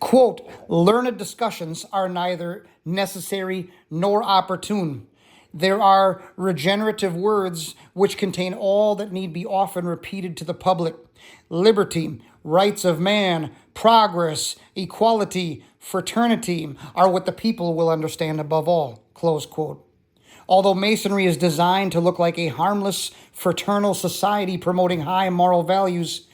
Quote, learned discussions are neither necessary nor opportune. There are regenerative words which contain all that need be often repeated to the public. Liberty, rights of man, progress, equality, fraternity are what the people will understand above all. Close quote. Although Masonry is designed to look like a harmless, fraternal society promoting high moral values,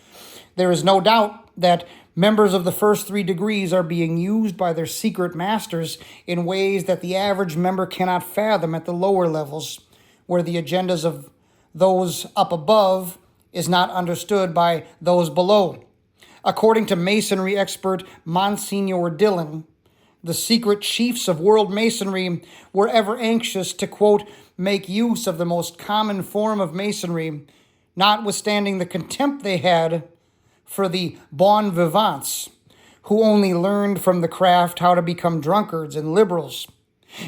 there is no doubt that members of the first 3 degrees are being used by their secret masters in ways that the average member cannot fathom at the lower levels, where the agendas of those up above is not understood by those below. According to Masonry expert Monsignor Dillon, the secret chiefs of world Masonry were ever anxious to, quote, make use of the most common form of Masonry, notwithstanding the contempt they had for the bon vivants, who only learned from the craft how to become drunkards and liberals.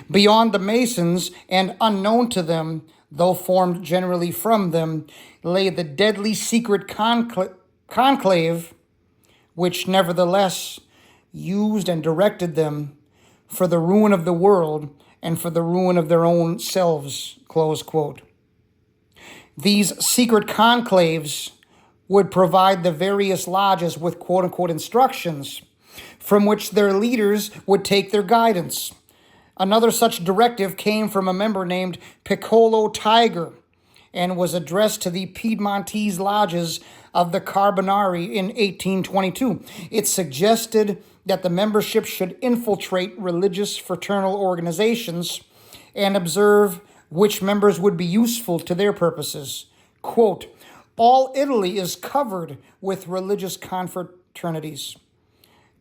Beyond the Masons, and unknown to them, though formed generally from them, lay the deadly secret conclave, which nevertheless used and directed them for the ruin of the world and for the ruin of their own selves, close quote. These secret conclaves would provide the various lodges with quote-unquote instructions from which their leaders would take their guidance. Another such directive came from a member named Piccolo Tiger and was addressed to the Piedmontese lodges of the Carbonari in 1822. It suggested that the membership should infiltrate religious fraternal organizations and observe which members would be useful to their purposes. Quote, all Italy is covered with religious confraternities.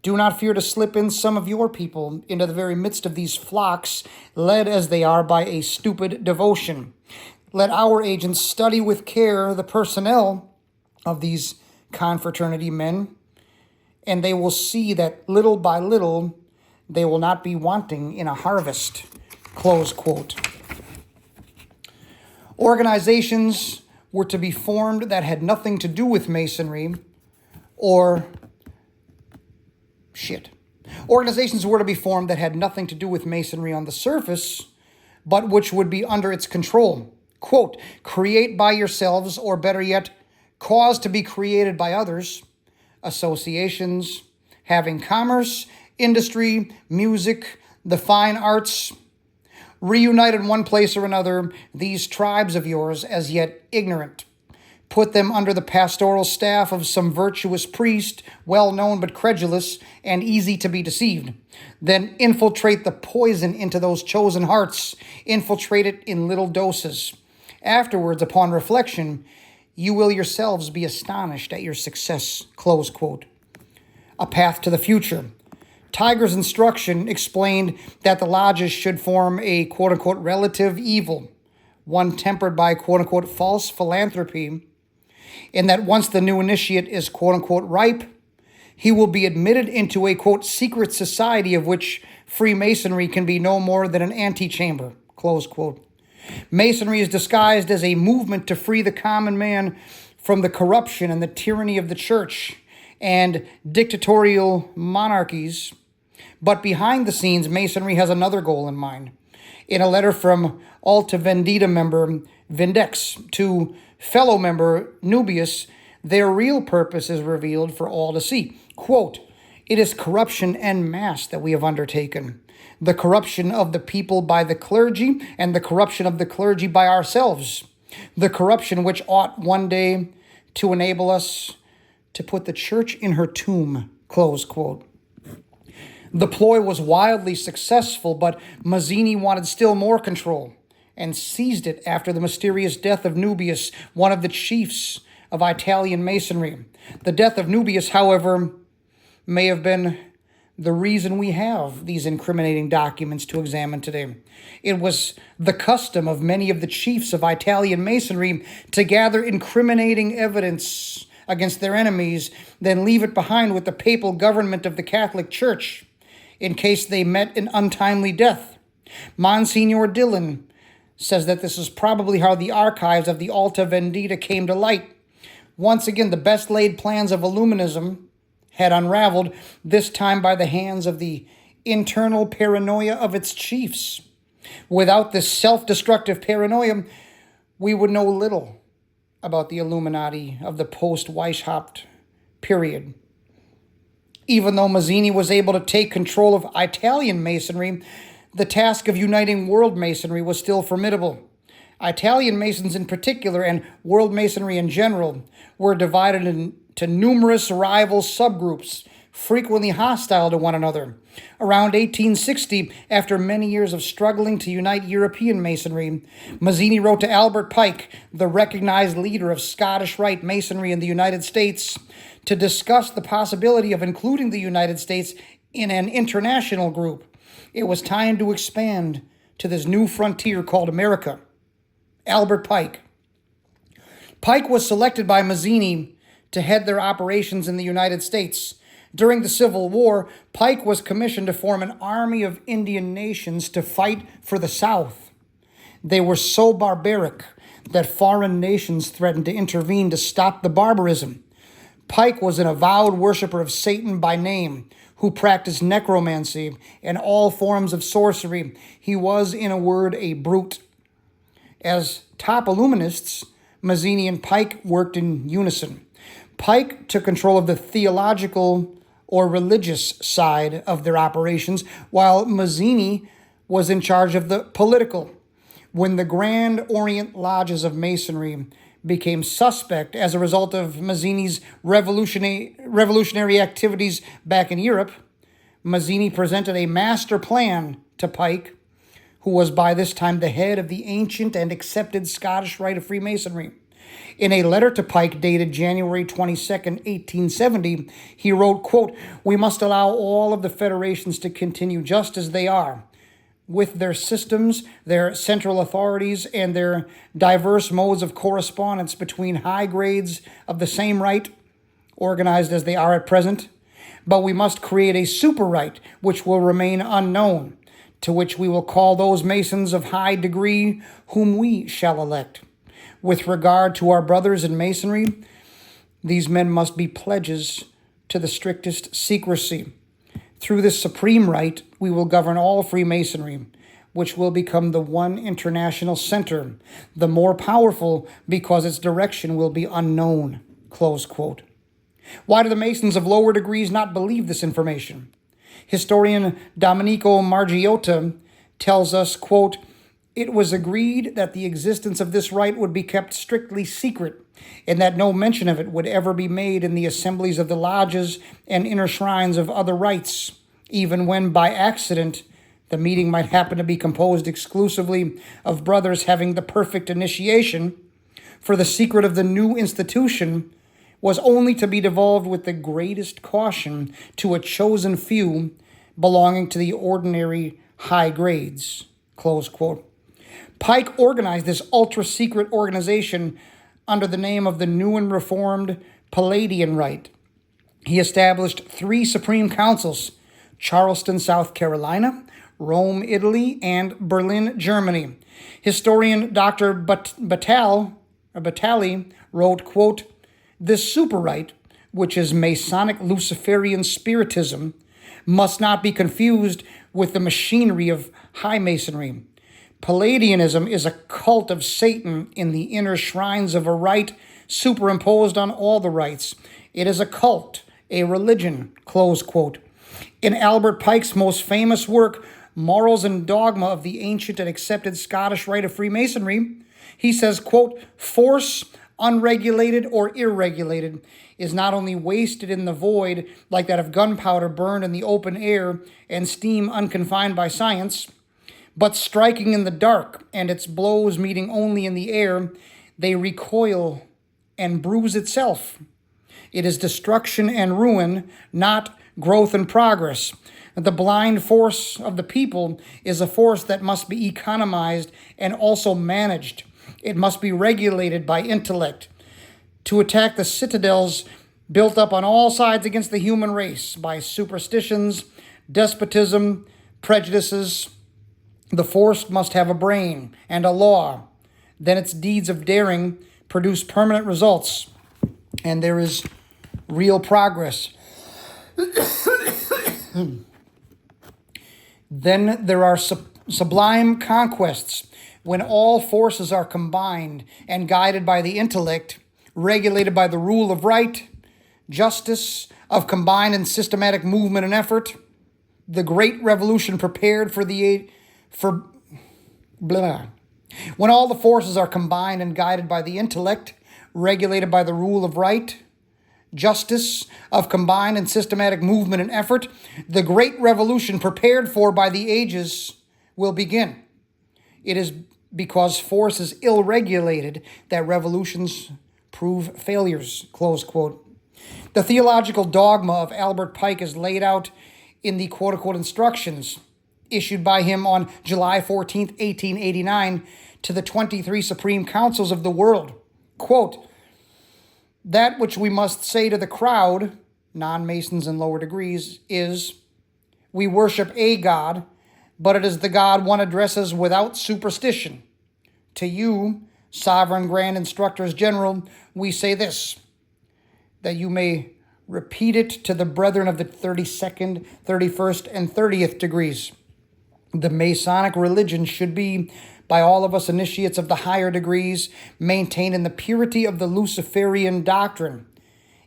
Do not fear to slip in some of your people into the very midst of these flocks, led as they are by a stupid devotion. Let our agents study with care the personnel of these confraternity men, and they will see that little by little they will not be wanting in a harvest. Close quote. Organizations were to be formed that had nothing to do with Masonry Organizations were to be formed that had nothing to do with Masonry on the surface, but which would be under its control. Quote, create by yourselves, or better yet, cause to be created by others, associations having commerce, industry, music, the fine arts. Reunite in one place or another these tribes of yours as yet ignorant. Put them under the pastoral staff of some virtuous priest, well known but credulous and easy to be deceived. Then infiltrate the poison into those chosen hearts. Infiltrate it in little doses. Afterwards, upon reflection, you will yourselves be astonished at your success. Close quote. A path to the future. Tiger's instruction explained that the lodges should form a quote-unquote relative evil, one tempered by quote-unquote false philanthropy, in that once the new initiate is quote-unquote ripe, he will be admitted into a quote secret society of which Freemasonry can be no more than an antechamber. Close quote. Masonry is disguised as a movement to free the common man from the corruption and the tyranny of the church and dictatorial monarchies. But behind the scenes, Masonry has another goal in mind. In a letter from Alta Vendita member Vindex to fellow member Nubius, their real purpose is revealed for all to see. Quote, it is corruption en masse that we have undertaken. The corruption of the people by the clergy, and the corruption of the clergy by ourselves. The corruption which ought one day to enable us to put the church in her tomb. Close quote. The ploy was wildly successful, but Mazzini wanted still more control and seized it after the mysterious death of Nubius, one of the chiefs of Italian Masonry. The death of Nubius, however, may have been the reason we have these incriminating documents to examine today. It was the custom of many of the chiefs of Italian Masonry to gather incriminating evidence against their enemies, then leave it behind with the papal government of the Catholic Church in case they met an untimely death. Monsignor Dillon says that this is probably how the archives of the Alta Vendita came to light. Once again, the best laid plans of Illuminism had unraveled, this time by the hands of the internal paranoia of its chiefs. Without this self-destructive paranoia, we would know little about the Illuminati of the post-Weishaupt period. Even though Mazzini was able to take control of Italian Masonry, the task of uniting world Masonry was still formidable. Italian Masons in particular, and world Masonry in general, were divided into numerous rival subgroups, frequently hostile to one another. Around 1860, after many years of struggling to unite European Masonry, Mazzini wrote to Albert Pike, the recognized leader of Scottish Rite Masonry in the United States, to discuss the possibility of including the United States in an international group. It was time to expand to this new frontier called America. Albert Pike. Pike was selected by Mazzini to head their operations in the United States. During the Civil War, Pike was commissioned to form an army of Indian nations to fight for the South. They were so barbaric that foreign nations threatened to intervene to stop the barbarism. Pike was an avowed worshiper of Satan by name, who practiced necromancy and all forms of sorcery. He was, in a word, a brute. As top Illuminists, Mazzini and Pike worked in unison. Pike took control of the theological or religious side of their operations, while Mazzini was in charge of the political. When the Grand Orient Lodges of Masonry became suspect as a result of Mazzini's revolutionary activities back in Europe, Mazzini presented a master plan to Pike, who was by this time the head of the ancient and accepted Scottish Rite of Freemasonry. In a letter to Pike dated January 22nd, 1870, he wrote, quote, "We must allow all of the federations to continue just as they are, with their systems, their central authorities, and their diverse modes of correspondence between high grades of the same rite, organized as they are at present. But we must create a super rite which will remain unknown, to which we will call those Masons of high degree whom we shall elect. With regard to our brothers in Masonry, these men must be pledges to the strictest secrecy. Through this supreme rite, we will govern all Freemasonry, which will become the one international center, the more powerful because its direction will be unknown." Close quote. Why do the Masons of lower degrees not believe this information? Historian Domenico Margiotta tells us, quote, "It was agreed that the existence of this rite would be kept strictly secret, and that no mention of it would ever be made in the assemblies of the lodges and inner shrines of other rites, even when, by accident, the meeting might happen to be composed exclusively of brothers having the perfect initiation, for the secret of the new institution was only to be divulged with the greatest caution to a chosen few belonging to the ordinary high grades." Close quote. Pike organized this ultra-secret organization under the name of the new and reformed Palladian Rite. He established 3 supreme councils: Charleston, South Carolina, Rome, Italy, and Berlin, Germany. Historian Dr. Batali wrote, quote, "This super rite, which is Masonic Luciferian Spiritism, must not be confused with the machinery of high Masonry. Palladianism is a cult of Satan in the inner shrines of a rite superimposed on all the rites. It is a cult, a religion," close quote. In Albert Pike's most famous work, Morals and Dogma of the Ancient and Accepted Scottish Rite of Freemasonry, he says, quote, "Force, unregulated or irregulated, is not only wasted in the void, like that of gunpowder burned in the open air and steam unconfined by science, but striking in the dark, and its blows meeting only in the air, they recoil and bruise itself. It is destruction and ruin, not growth and progress. The blind force of the people is a force that must be economized and also managed. It must be regulated by intellect. To attack the citadels built up on all sides against the human race by superstitions, despotism, prejudices, the force must have a brain and a law. Then its deeds of daring produce permanent results, and there is real progress." Then there are sublime conquests, when all forces are combined and guided by the intellect, regulated by the rule of right, justice, of combined and systematic movement and effort, the great revolution prepared for when all the forces are combined and guided by the intellect, regulated by the rule of right, justice, of combined and systematic movement and effort, the great revolution prepared for by the ages will begin. It is because force is ill-regulated that revolutions prove failures, close quote. The theological dogma of Albert Pike is laid out in the quote-unquote instructions issued by him on July 14th, 1889 to the 23 Supreme Councils of the world. Quote, that which we must say to the crowd, non-Masons in lower degrees, is, we worship a God, but it is the God one addresses without superstition. To you, sovereign grand instructors general, we say this, that you may repeat it to the brethren of the 32nd, 31st, and 30th degrees. The Masonic religion should be, by all of us initiates of the higher degrees, maintained in the purity of the Luciferian doctrine.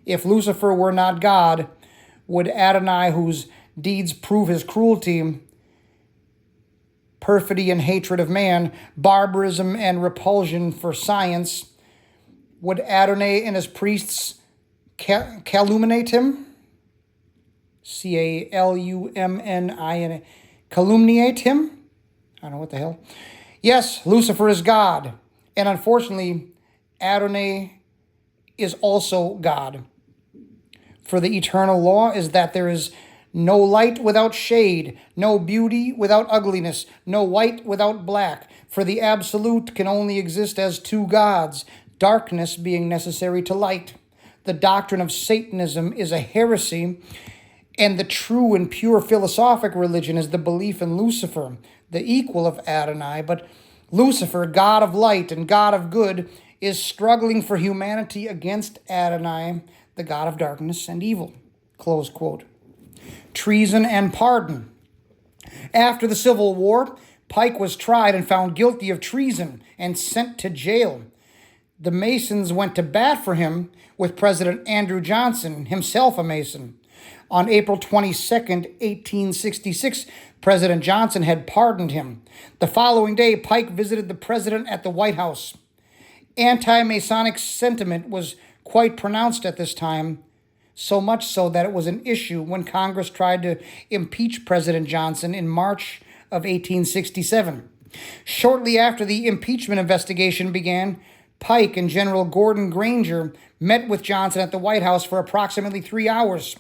If Lucifer were not God, would Adonai, whose deeds prove his cruelty, perfidy and hatred of man, barbarism and repulsion for science, would Adonai and his priests calumniate him? Calumniate. Calumniate him? I don't know what the hell. Yes, Lucifer is God. And unfortunately, Adonai is also God. For the eternal law is that there is no light without shade, no beauty without ugliness, no white without black. For the absolute can only exist as two gods, darkness being necessary to light. The doctrine of Satanism is a heresy, and the true and pure philosophic religion is the belief in Lucifer, the equal of Adonai. But Lucifer, God of light and God of good, is struggling for humanity against Adonai, the God of darkness and evil. Close quote. Treason and pardon. After the Civil War, Pike was tried and found guilty of treason and sent to jail. The Masons went to bat for him with President Andrew Johnson, himself a Mason. On April 22nd, 1866, President Johnson had pardoned him. The following day, Pike visited the president at the White House. Anti-Masonic sentiment was quite pronounced at this time, so much so that it was an issue when Congress tried to impeach President Johnson in March of 1867. Shortly after the impeachment investigation began, Pike and General Gordon Granger met with Johnson at the White House for approximately 3 hours.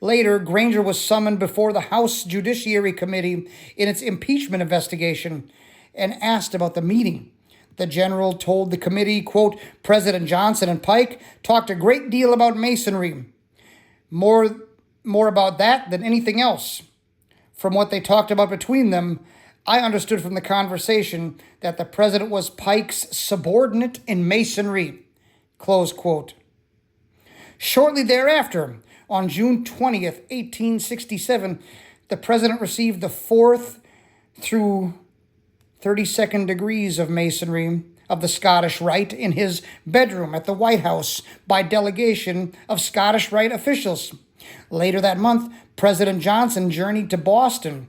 Later, Granger was summoned before the House Judiciary Committee in its impeachment investigation and asked about the meeting. The general told the committee, quote, President Johnson and Pike talked a great deal about Masonry, more about that than anything else. From what they talked about between them, I understood from the conversation that the president was Pike's subordinate in Masonry, close quote. Shortly thereafter, on June 20th, 1867, the president received the 4th through 32nd degrees of Masonry of the Scottish Rite in his bedroom at the White House by delegation of Scottish Rite officials. Later that month, President Johnson journeyed to Boston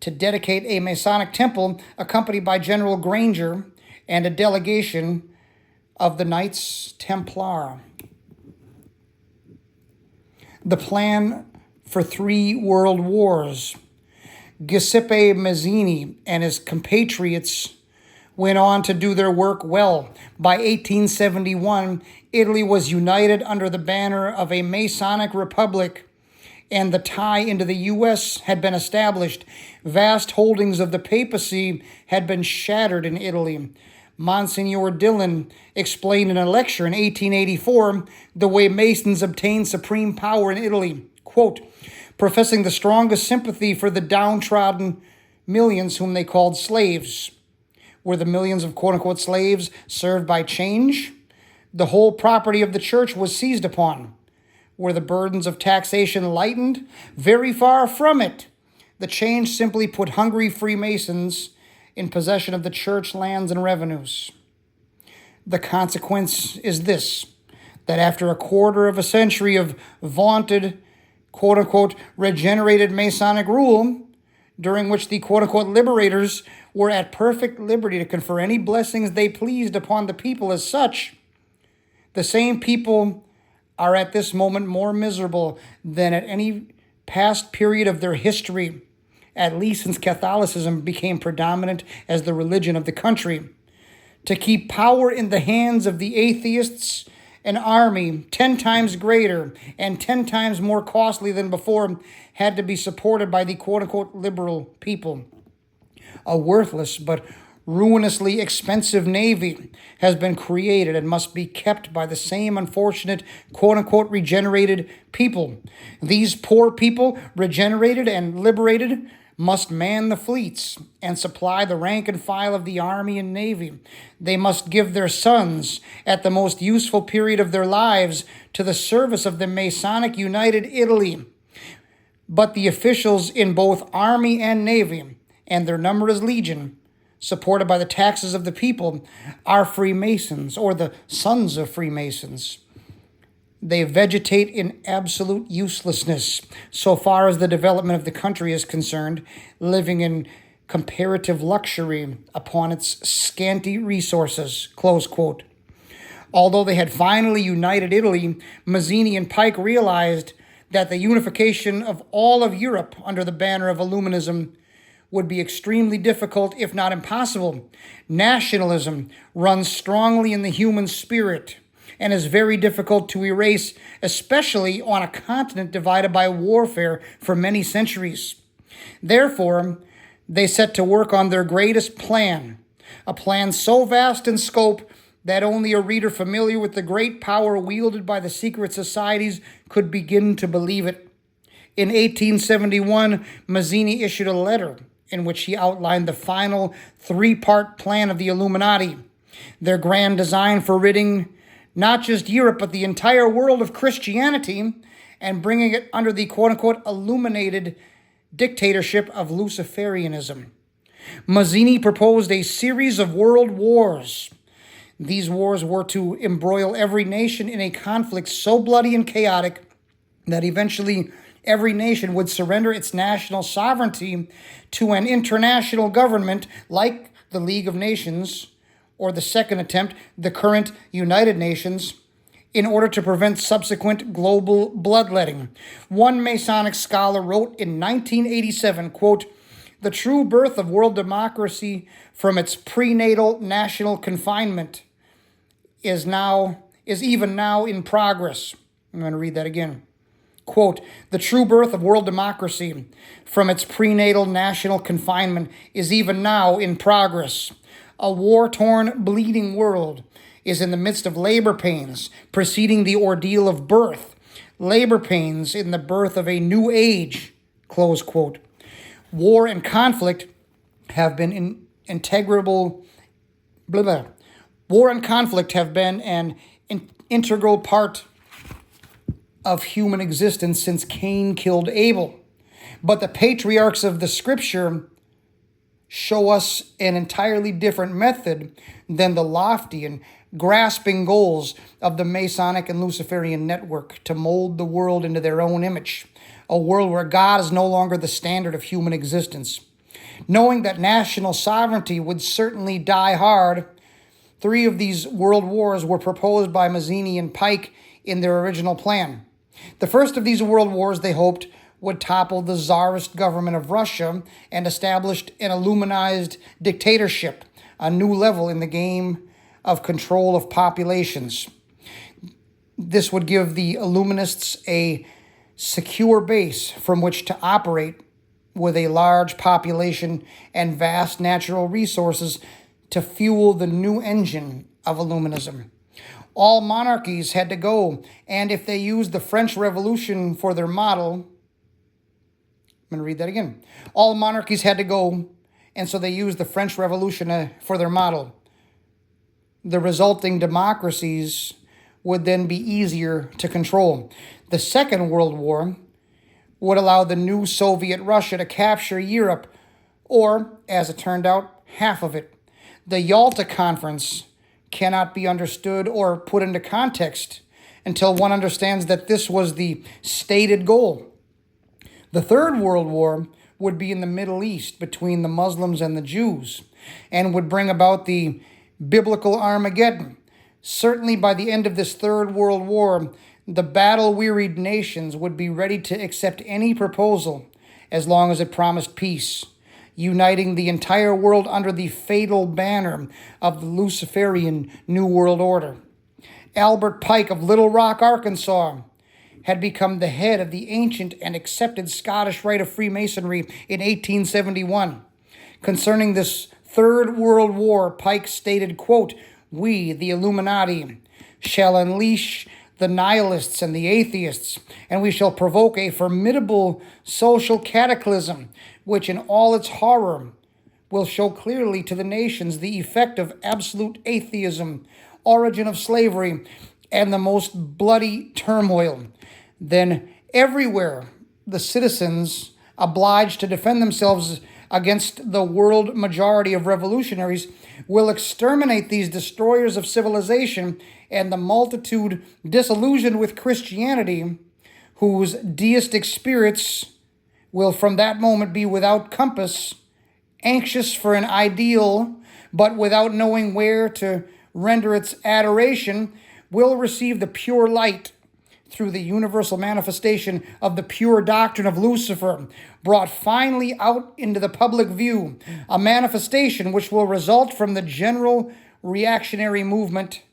to dedicate a Masonic temple accompanied by General Granger and a delegation of the Knights Templar. The plan for 3 world wars. Giuseppe Mazzini and his compatriots went on to do their work well. By 1871, Italy was united under the banner of a Masonic republic, and the tie into the U.S. had been established. Vast holdings of the papacy had been shattered in Italy. Monsignor Dillon explained in a lecture in 1884 the way Masons obtained supreme power in Italy. Quote, professing the strongest sympathy for the downtrodden millions whom they called slaves. Were the millions of quote-unquote slaves served by change? The whole property of the church was seized upon. Were the burdens of taxation lightened? Very far from it. The change simply put hungry Freemasons in possession of the church lands and revenues. The consequence is this, that after a quarter of a century of vaunted, quote-unquote, regenerated Masonic rule, during which the quote-unquote liberators were at perfect liberty to confer any blessings they pleased upon the people as such, the same people are at this moment more miserable than at any past period of their history, at least since Catholicism became predominant as the religion of the country. To keep power in the hands of the atheists, an army 10 times greater and 10 times more costly than before had to be supported by the quote-unquote liberal people. A worthless but ruinously expensive navy has been created and must be kept by the same unfortunate quote-unquote regenerated people. These poor people, regenerated and liberated, must man the fleets and supply the rank and file of the army and navy. They must give their sons, at the most useful period of their lives, to the service of the Masonic United Italy. But the officials in both army and navy, and their number is legion, supported by the taxes of the people, are Freemasons, or the sons of Freemasons. They vegetate in absolute uselessness so far as the development of the country is concerned, living in comparative luxury upon its scanty resources, close quote. Although they had finally united Italy, Mazzini and Pike realized that the unification of all of Europe under the banner of Illuminism would be extremely difficult, if not impossible. Nationalism runs strongly in the human spirit and is very difficult to erase, especially on a continent divided by warfare for many centuries. Therefore, they set to work on their greatest plan, a plan so vast in scope that only a reader familiar with the great power wielded by the secret societies could begin to believe it. In 1871, Mazzini issued a letter in which he outlined the final three-part plan of the Illuminati, their grand design for ridding not just Europe, but the entire world of Christianity and bringing it under the quote-unquote illuminated dictatorship of Luciferianism. Mazzini proposed a series of world wars. These wars were to embroil every nation in a conflict so bloody and chaotic that eventually every nation would surrender its national sovereignty to an international government like the League of Nations, or the second attempt, the current United Nations, in order to prevent subsequent global bloodletting. One Masonic scholar wrote in 1987, quote, "The true birth of world democracy from its prenatal national confinement is even now in progress." I'm going to read that again. Quote, "The true birth of world democracy from its prenatal national confinement is even now in progress. A war-torn, bleeding world is in the midst of labor pains preceding the ordeal of birth, labor pains in the birth of a new age," close quote. War and conflict have been War and conflict have been an integral part of human existence since Cain killed Abel. But the patriarchs of the scripture show us an entirely different method than the lofty and grasping goals of the Masonic and Luciferian network to mold the world into their own image, a world where God is no longer the standard of human existence. Knowing that national sovereignty would certainly die hard, 3 of these world wars were proposed by Mazzini and Pike in their original plan. The first of these world wars, they hoped, would topple the czarist government of Russia and establish an Illuminized dictatorship, a new level in the game of control of populations. This would give the Illuminists a secure base from which to operate with a large population and vast natural resources to fuel the new engine of Illuminism. All monarchies had to go, and if they used the French Revolution for their model, I'm going to read that again. All monarchies had to go, and so they used the French Revolution for their model. The resulting democracies would then be easier to control. The Second World War would allow the new Soviet Russia to capture Europe, or, as it turned out, half of it. The Yalta Conference cannot be understood or put into context until one understands that this was the stated goal. The Third World War would be in the Middle East between the Muslims and the Jews, and would bring about the biblical Armageddon. Certainly by the end of this Third World War, the battle-wearied nations would be ready to accept any proposal as long as it promised peace, uniting the entire world under the fatal banner of the Luciferian New World Order. Albert Pike of Little Rock, Arkansas, had become the head of the ancient and accepted Scottish rite of Freemasonry in 1871. Concerning this Third World War, Pike stated, quote, "We, the Illuminati, shall unleash the nihilists and the atheists, and we shall provoke a formidable social cataclysm, which in all its horror will show clearly to the nations the effect of absolute atheism, origin of slavery, and the most bloody turmoil. Then everywhere the citizens obliged to defend themselves against the world majority of revolutionaries will exterminate these destroyers of civilization, and the multitude disillusioned with Christianity, whose deistic spirits will from that moment be without compass, anxious for an ideal, but without knowing where to render its adoration, will receive the pure light through the universal manifestation of the pure doctrine of Lucifer, brought finally out into the public view, a manifestation which will result from the general reactionary movement,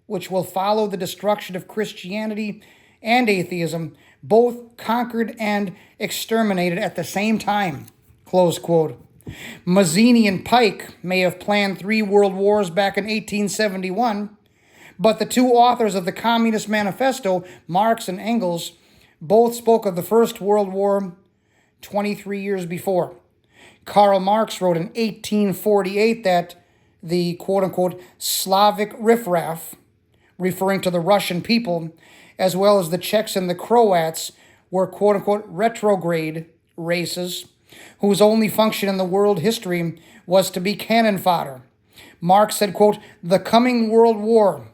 which will follow the destruction of Christianity and atheism, both conquered and exterminated at the same time." Close quote. Mazzini and Pike may have planned 3 world wars back in 1871, but the two authors of the Communist Manifesto, Marx and Engels, both spoke of the First World War 23 years before. Karl Marx wrote in 1848 that the quote-unquote Slavic riffraff, referring to the Russian people, as well as the Czechs and the Croats, were quote-unquote retrograde races whose only function in the world history was to be cannon fodder. Marx said, quote, "The coming World War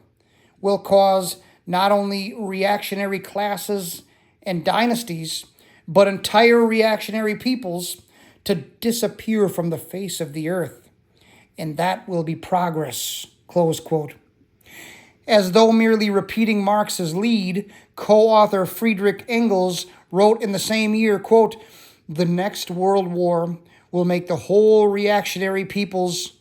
will cause not only reactionary classes and dynasties, but entire reactionary peoples to disappear from the face of the earth. And that will be progress," close quote. As though merely repeating Marx's lead, co-author Friedrich Engels wrote in the same year, quote, "The next world war will make the whole reactionary peoples,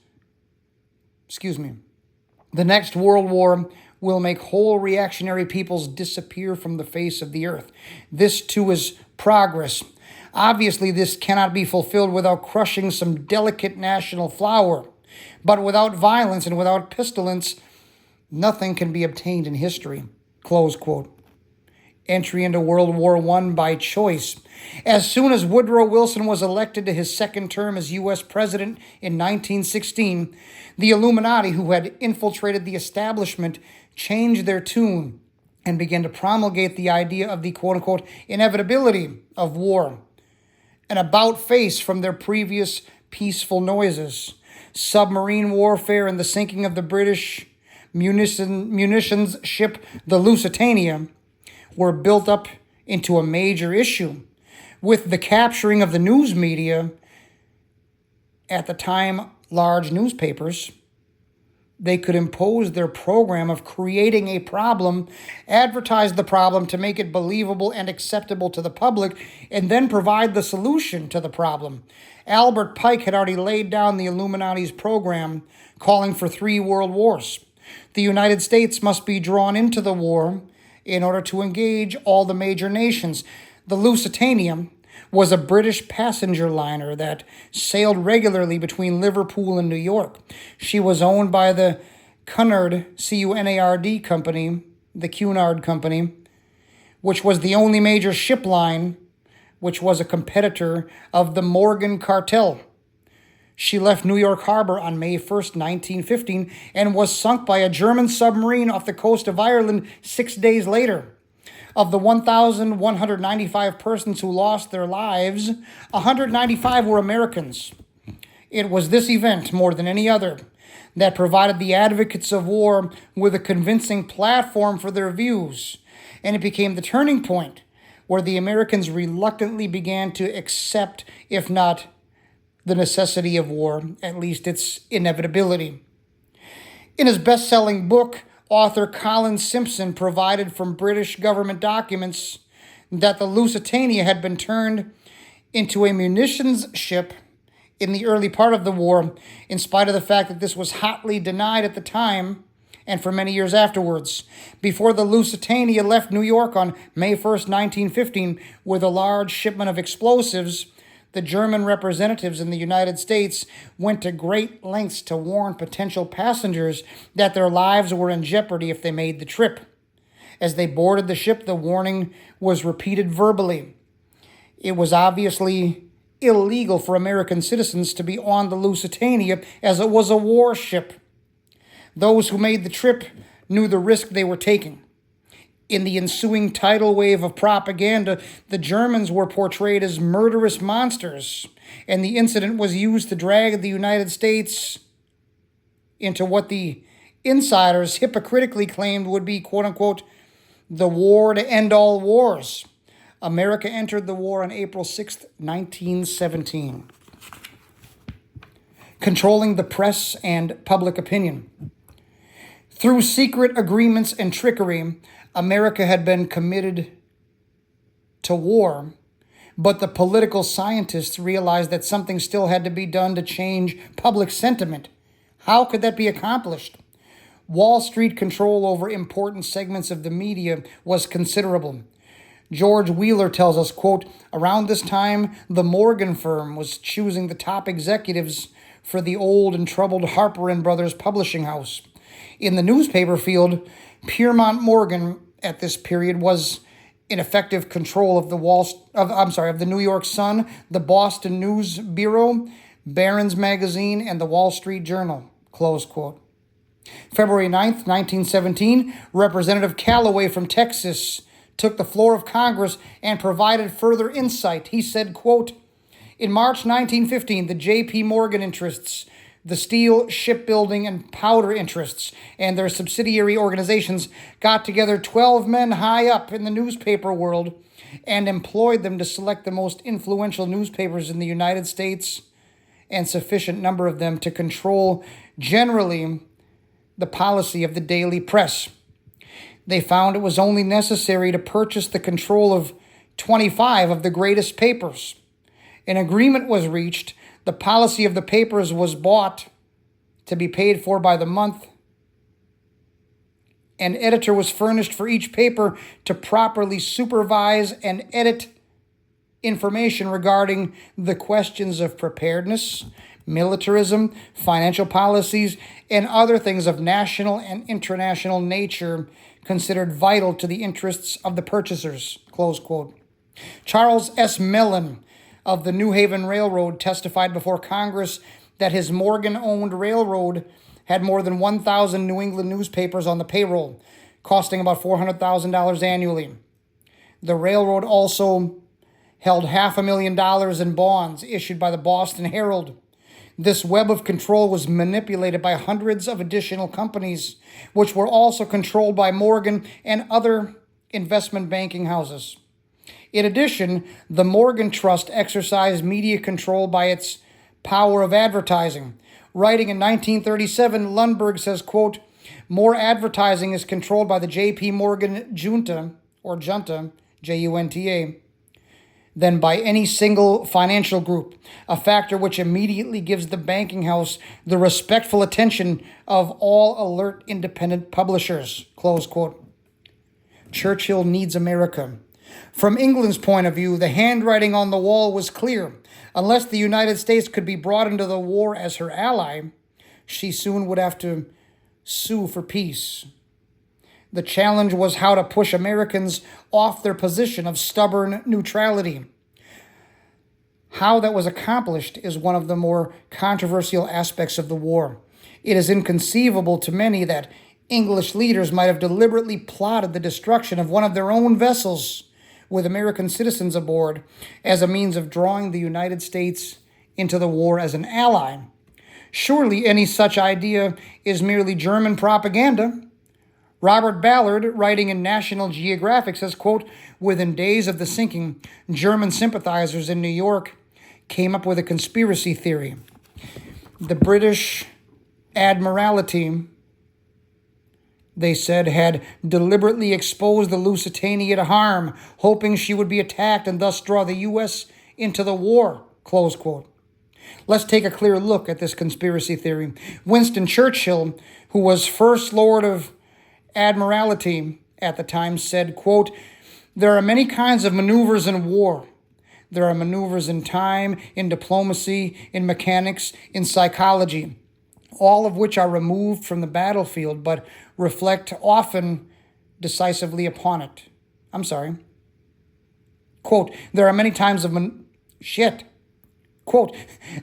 the next world war will make whole reactionary peoples disappear from the face of the earth. This too is progress. Obviously, this cannot be fulfilled without crushing some delicate national flower, but without violence and without pestilence, nothing can be obtained in history." Close quote. Entry into World War I by choice. As soon as Woodrow Wilson was elected to his second term as U.S. President in 1916, the Illuminati, who had infiltrated the establishment, changed their tune and began to promulgate the idea of the quote-unquote inevitability of war, an about-face from their previous peaceful noises. Submarine warfare and the sinking of the British munitions ship, the Lusitania, were built up into a major issue. With the capturing of the news media, at the time large newspapers, they could impose their program of creating a problem, advertise the problem to make it believable and acceptable to the public, and then provide the solution to the problem. Albert Pike had already laid down the Illuminati's program, calling for 3 world wars. The United States must be drawn into the war in order to engage all the major nations. The Lusitania was a British passenger liner that sailed regularly between Liverpool and New York. She was owned by the Cunard, C-U-N-A-R-D company, the Cunard Company, which was the only major ship line, which was a competitor of the Morgan Cartel. She left New York Harbor on May 1st, 1915, and was sunk by a German submarine off the coast of Ireland 6 days later. Of the 1,195 persons who lost their lives, 195 were Americans. It was this event, more than any other, that provided the advocates of war with a convincing platform for their views, and it became the turning point where the Americans reluctantly began to accept, if not the necessity of war, at least its inevitability. In his best-selling book, author Colin Simpson provided from British government documents that the Lusitania had been turned into a munitions ship in the early part of the war, in spite of the fact that this was hotly denied at the time and for many years afterwards. Before the Lusitania left New York on May 1st, 1915, with a large shipment of explosives, the German representatives in the United States went to great lengths to warn potential passengers that their lives were in jeopardy if they made the trip. As they boarded the ship, the warning was repeated verbally. It was obviously illegal for American citizens to be on the Lusitania, as it was a warship. Those who made the trip knew the risk they were taking. In the ensuing tidal wave of propaganda, the Germans were portrayed as murderous monsters, and the incident was used to drag the United States into what the insiders hypocritically claimed would be, quote-unquote, the war to end all wars. America entered the war on April 6, 1917. Controlling the press and public opinion. Through secret agreements and trickery, America had been committed to war, but the political scientists realized that something still had to be done to change public sentiment. How could that be accomplished? Wall Street control over important segments of the media was considerable. George Wheeler tells us, quote, around this time, the Morgan firm was choosing the top executives for the old and troubled Harper & Brothers publishing house. In the newspaper field, Piermont Morgan at this period was in effective control of the New York Sun, the Boston News Bureau, Barron's Magazine, and the Wall Street Journal, close quote. February 9th, 1917, Representative KAL-EL from Texas took the floor of Congress and provided further insight. He said, quote, in March 1915, the J.P. Morgan interests, the steel, shipbuilding, and powder interests, and their subsidiary organizations got together 12 men high up in the newspaper world and employed them to select the most influential newspapers in the United States and sufficient number of them to control generally the policy of the daily press. They found it was only necessary to purchase the control of 25 of the greatest papers. An agreement was reached. The policy of the papers was bought to be paid for by the month. An editor was furnished for each paper to properly supervise and edit information regarding the questions of preparedness, militarism, financial policies, and other things of national and international nature considered vital to the interests of the purchasers, close quote. Charles S. Mellon of the New Haven Railroad testified before Congress that his Morgan-owned railroad had more than 1,000 New England newspapers on the payroll, costing about $400,000 annually. The railroad also held $500,000 in bonds issued by the Boston Herald. This web of control was manipulated by hundreds of additional companies, which were also controlled by Morgan and other investment banking houses. In addition, the Morgan Trust exercised media control by its power of advertising. Writing in 1937, Lundberg says, quote, more advertising is controlled by the J.P. Morgan junta, Junta, than by any single financial group, a factor which immediately gives the banking house the respectful attention of all alert independent publishers, close quote. Churchill needs America. From England's point of view, the handwriting on the wall was clear. Unless the United States could be brought into the war as her ally, she soon would have to sue for peace. The challenge was how to push Americans off their position of stubborn neutrality. How that was accomplished is one of the more controversial aspects of the war. It is inconceivable to many that English leaders might have deliberately plotted the destruction of one of their own vessels with American citizens aboard as a means of drawing the United States into the war as an ally. Surely any such idea is merely German propaganda. Robert Ballard, writing in National Geographic, says, quote, within days of the sinking, German sympathizers in New York came up with a conspiracy theory. The British Admiralty, they said, had deliberately exposed the Lusitania to harm, hoping she would be attacked and thus draw the U.S. into the war, close quote. Let's take a clear look at this conspiracy theory. Winston Churchill, who was First Lord of Admiralty at the time, said, quote, there are many kinds of maneuvers in war. There are maneuvers in time, in diplomacy, in mechanics, in psychology, all of which are removed from the battlefield but reflect often decisively upon it. Quote, there are many kinds of Quote,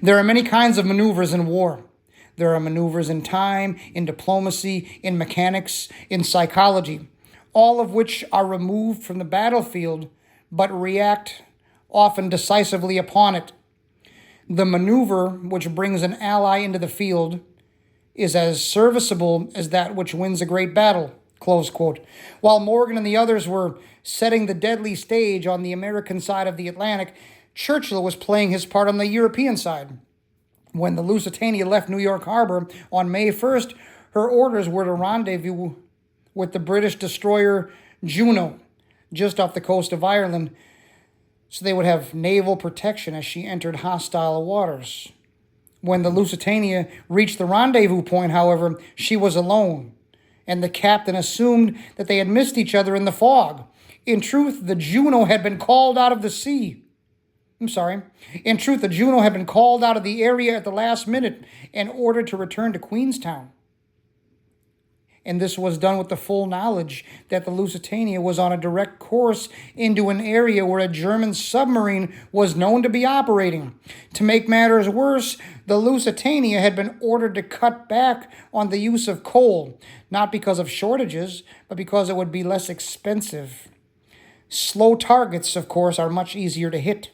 there are many kinds of maneuvers in war. There are maneuvers in time, in diplomacy, in mechanics, in psychology, all of which are removed from the battlefield but react often decisively upon it. The maneuver which brings an ally into the field is as serviceable as that which wins a great battle, close quote. While Morgan and the others were setting the deadly stage on the American side of the Atlantic, Churchill was playing his part on the European side. When the Lusitania left New York Harbor on May 1st, her orders were to rendezvous with the British destroyer Juno, just off the coast of Ireland, so they would have naval protection as she entered hostile waters. When the Lusitania reached the rendezvous point, however, she was alone, and the captain assumed that they had missed each other in the fog. In truth, the Juno had been called out of the sea. In truth, the Juno had been called out of the area at the last minute and ordered to return to Queenstown. And this was done with the full knowledge that the Lusitania was on a direct course into an area where a German submarine was known to be operating. To make matters worse, the Lusitania had been ordered to cut back on the use of coal, not because of shortages, but because it would be less expensive. Slow targets, of course, are much easier to hit.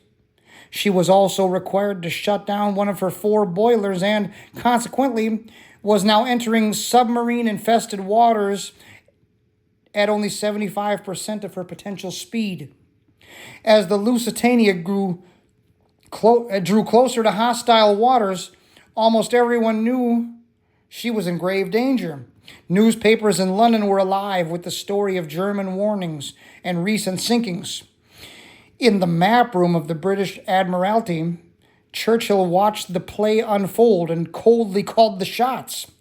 She was also required to shut down one of her 4 boilers and, consequently, was now entering submarine-infested waters at only 75% of her potential speed. As the Lusitania drew closer to hostile waters, almost everyone knew she was in grave danger. Newspapers in London were alive with the story of German warnings and recent sinkings. In the map room of the British Admiralty, Churchill watched the play unfold and coldly called the shots.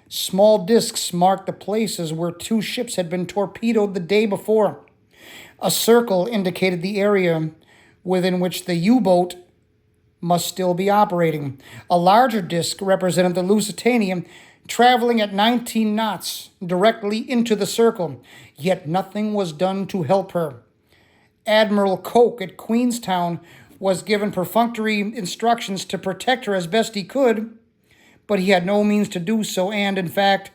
Small discs marked the places where 2 ships had been torpedoed the day before. A circle indicated the area within which the U-boat must still be operating. A larger disc represented the Lusitania traveling at 19 knots directly into the circle, yet nothing was done to help her. Admiral Coke at Queenstown was given perfunctory instructions to protect her as best he could, but he had no means to do so, and, in fact,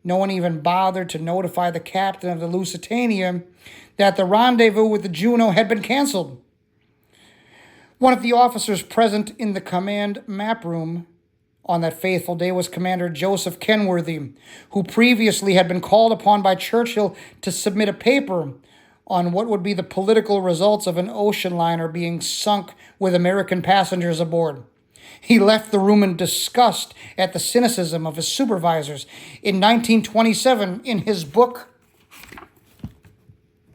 no one even bothered to notify the captain of the Lusitania that the rendezvous with the Juno had been canceled. One of the officers present in the command map room on that fateful day was Commander Joseph Kenworthy, who previously had been called upon by Churchill to submit a paper on what would be the political results of an ocean liner being sunk with American passengers aboard. He left the room in disgust at the cynicism of his supervisors. In 1927, in his book,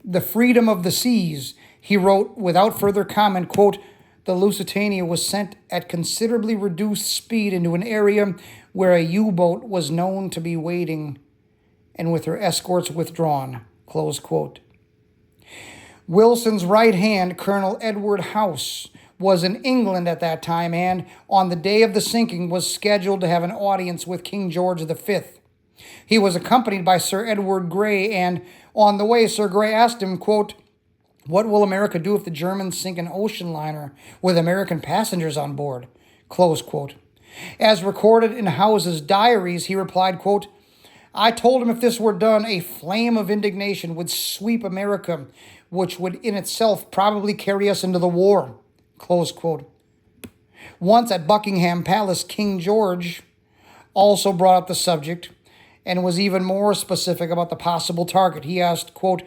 The Freedom of the Seas, he wrote without further comment, quote, the Lusitania was sent at considerably reduced speed into an area where a U-boat was known to be waiting and with her escorts withdrawn, close quote. Wilson's right hand, Colonel Edward House, was in England at that time and, on the day of the sinking, was scheduled to have an audience with King George V. He was accompanied by Sir Edward Grey, and on the way, Sir Grey asked him, quote, what will America do if the Germans sink an ocean liner with American passengers on board? Close quote. As recorded in House's diaries, he replied, quote, I told him if this were done, a flame of indignation would sweep America, which would in itself probably carry us into the war. Close quote. Once at Buckingham Palace, King George also brought up the subject and was even more specific about the possible target. He asked, quote,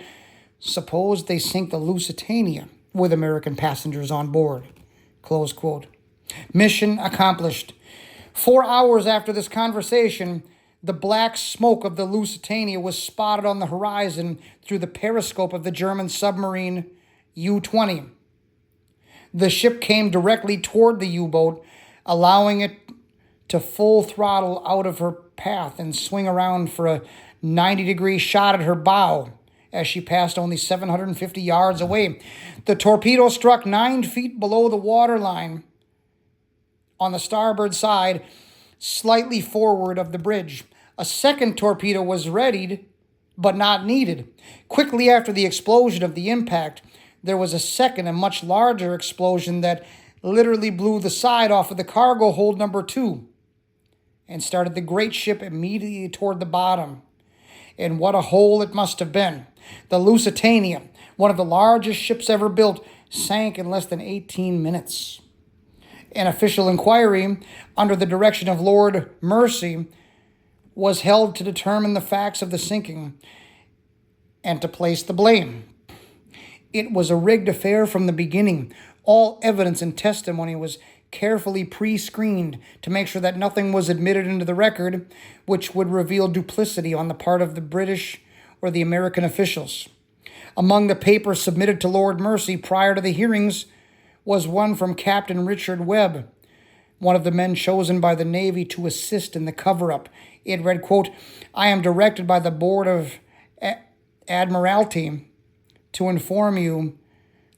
suppose they sink the Lusitania with American passengers on board. Close quote. Mission accomplished. 4 hours after this conversation, the black smoke of the Lusitania was spotted on the horizon through the periscope of the German submarine U-20. The ship came directly toward the U-boat, allowing it to full throttle out of her path and swing around for a 90-degree shot at her bow as she passed only 750 yards away. The torpedo struck 9 feet below the waterline on the starboard side, slightly forward of the bridge. A second torpedo was readied, but not needed. Quickly after the explosion of the impact, there was a second and much larger explosion that literally blew the side off of the cargo hold number 2 and started the great ship immediately toward the bottom. And what a hole it must have been. The Lusitania, one of the largest ships ever built, sank in less than 18 minutes. An official inquiry under the direction of Lord Mersey was held to determine the facts of the sinking and to place the blame. It was a rigged affair from the beginning. All evidence and testimony was carefully pre-screened to make sure that nothing was admitted into the record which would reveal duplicity on the part of the British or the American officials. Among the papers submitted to Lord Mersey prior to the hearings was one from Captain Richard Webb, one of the men chosen by the Navy to assist in the cover-up. It read, quote, I am directed by the Board of Admiralty to inform you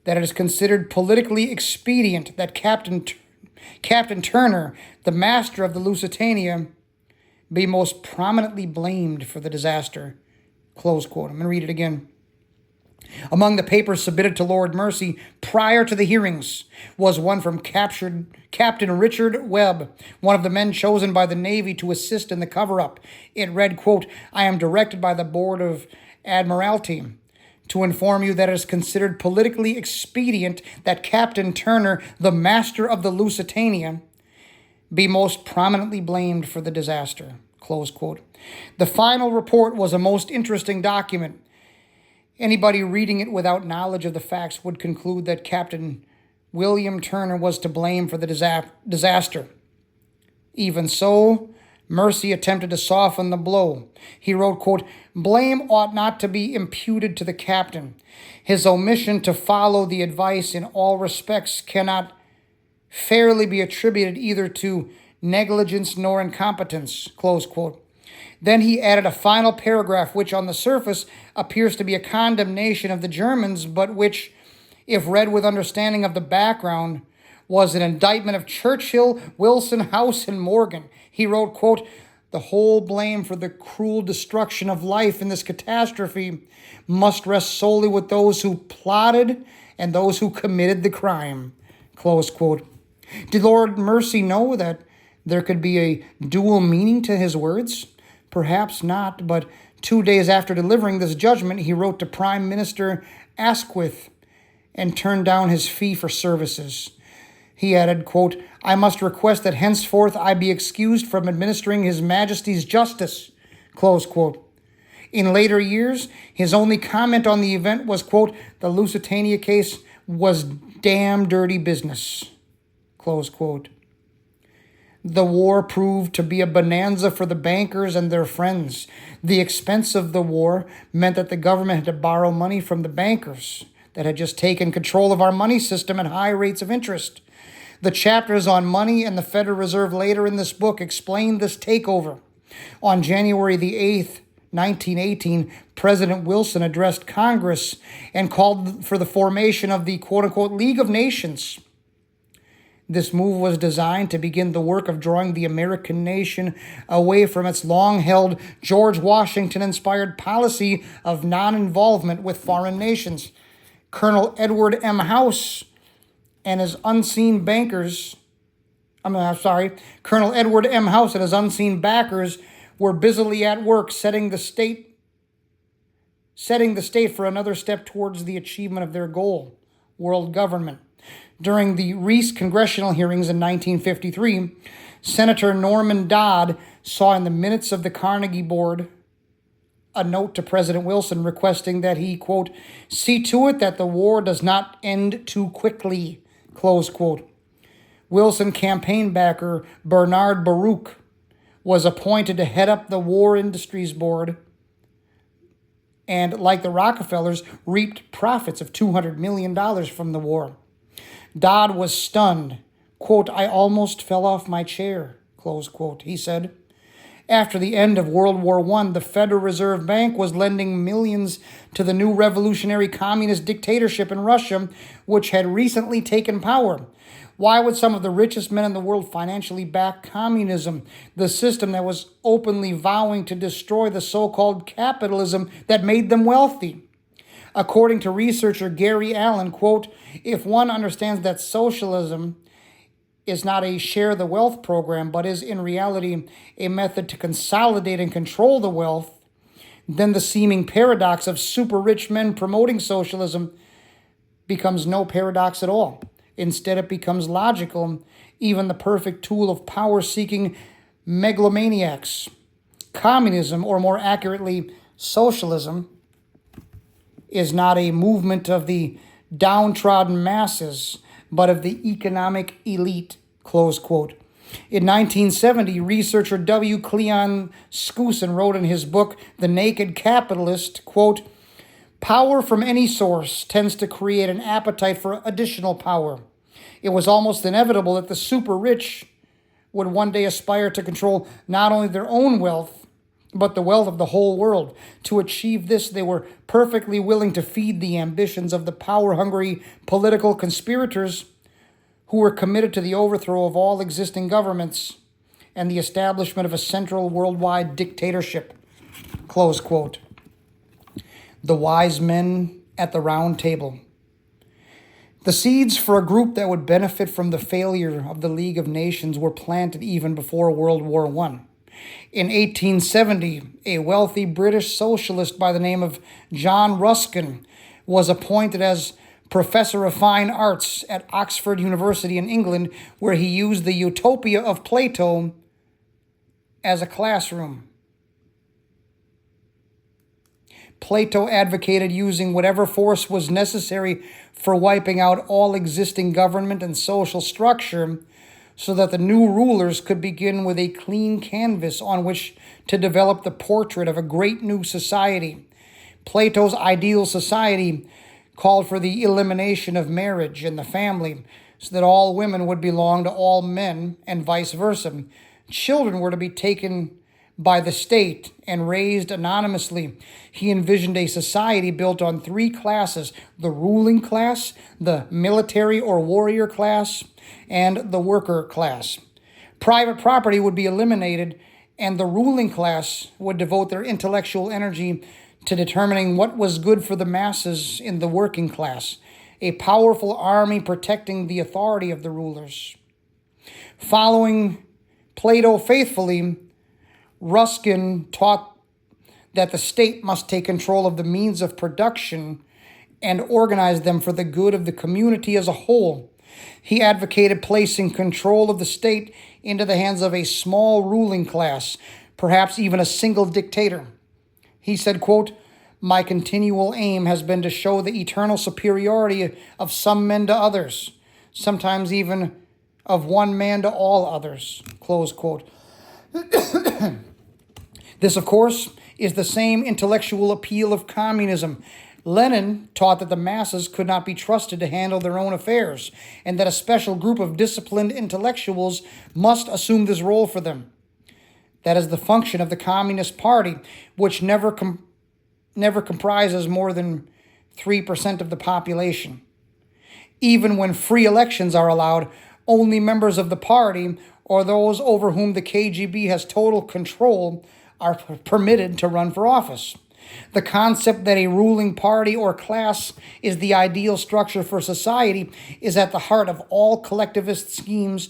that it is considered politically expedient that Captain Turner, the master of the Lusitania, be most prominently blamed for the disaster. Close quote. I'm going to read it again. Among the papers submitted to Lord Mersey prior to the hearings was one from Captain Richard Webb, one of the men chosen by the Navy to assist in the cover-up. It read, quote, I am directed by the Board of Admiralty to inform you that it is considered politically expedient that Captain Turner, the master of the Lusitania, be most prominently blamed for the disaster. Close quote. The final report was a most interesting document. Anybody reading it without knowledge of the facts would conclude that Captain William Turner was to blame for the disaster. Even so, Mersey attempted to soften the blow. He wrote, quote, blame ought not to be imputed to the captain. His omission to follow the advice in all respects cannot fairly be attributed either to negligence nor incompetence, close quote. Then he added a final paragraph which on the surface appears to be a condemnation of the Germans, but which, if read with understanding of the background, was an indictment of Churchill, Wilson, House, and Morgan. He wrote, quote, the whole blame for the cruel destruction of life in this catastrophe must rest solely with those who plotted and those who committed the crime, close quote. Did Lord Mersey know that there could be a dual meaning to his words? Perhaps not, but 2 days after delivering this judgment, he wrote to Prime Minister Asquith and turned down his fee for services. He added, quote, I must request that henceforth I be excused from administering His Majesty's justice, close quote. In later years, his only comment on the event was, quote, the Lusitania case was damn dirty business, close quote. The war proved to be a bonanza for the bankers and their friends. The expense of the war meant that the government had to borrow money from the bankers that had just taken control of our money system at high rates of interest. The chapters on money and the Federal Reserve later in this book explain this takeover. On January the 8th, 1918, President Wilson addressed Congress and called for the formation of the quote-unquote League of Nations. This move was designed to begin the work of drawing the American nation away from its long-held George Washington-inspired policy of non-involvement with foreign nations. Colonel Edward M. House and his unseen backers were busily at work setting the state for another step towards the achievement of their goal, world government. During the Reese congressional hearings in 1953, Senator Norman Dodd saw in the minutes of the Carnegie Board a note to President Wilson requesting that he, quote, see to it that the war does not end too quickly, close quote. Wilson campaign backer Bernard Baruch was appointed to head up the War Industries Board and, like the Rockefellers, reaped profits of $200 million from the war. Dodd was stunned. Quote, I almost fell off my chair, close quote, he said. After the end of World War I, the Federal Reserve Bank was lending millions to the new revolutionary communist dictatorship in Russia, which had recently taken power. Why would some of the richest men in the world financially back communism, the system that was openly vowing to destroy the so-called capitalism that made them wealthy? According to researcher Gary Allen, quote, if one understands that socialism is not a share the wealth program, but is in reality a method to consolidate and control the wealth, then the seeming paradox of super rich men promoting socialism becomes no paradox at all. Instead, it becomes logical, even the perfect tool of power-seeking megalomaniacs. Communism, or more accurately, socialism, is not a movement of the downtrodden masses, but of the economic elite, close quote. In 1970, researcher W. Cleon Skousen wrote in his book, The Naked Capitalist, quote, power from any source tends to create an appetite for additional power. It was almost inevitable that the super rich would one day aspire to control not only their own wealth, but the wealth of the whole world. To achieve this, they were perfectly willing to feed the ambitions of the power-hungry political conspirators who were committed to the overthrow of all existing governments and the establishment of a central worldwide dictatorship, close quote. The wise men at the round table. The seeds for a group that would benefit from the failure of the League of Nations were planted even before World War I. In 1870, a wealthy British socialist by the name of John Ruskin was appointed as Professor of Fine Arts at Oxford University in England, where he used the Utopia of Plato as a classroom. Plato advocated using whatever force was necessary for wiping out all existing government and social structure, so that the new rulers could begin with a clean canvas on which to develop the portrait of a great new society. Plato's ideal society called for the elimination of marriage and the family, so that all women would belong to all men and vice versa. Children were to be taken by the state and raised anonymously. He envisioned a society built on three classes: the ruling class, the military or warrior class, and the worker class. Private property would be eliminated, and the ruling class would devote their intellectual energy to determining what was good for the masses in the working class, a powerful army protecting the authority of the rulers. Following Plato faithfully, Ruskin taught that the state must take control of the means of production and organize them for the good of the community as a whole. He advocated placing control of the state into the hands of a small ruling class, perhaps even a single dictator. He said, quote, my continual aim has been to show the eternal superiority of some men to others, sometimes even of one man to all others, close quote. This, of course, is the same intellectual appeal of communism. Lenin taught that the masses could not be trusted to handle their own affairs, and that a special group of disciplined intellectuals must assume this role for them. That is the function of the Communist Party, which never comprises more than 3% of the population. Even when free elections are allowed, only members of the party or those over whom the KGB has total control are permitted to run for office. The concept that a ruling party or class is the ideal structure for society is at the heart of all collectivist schemes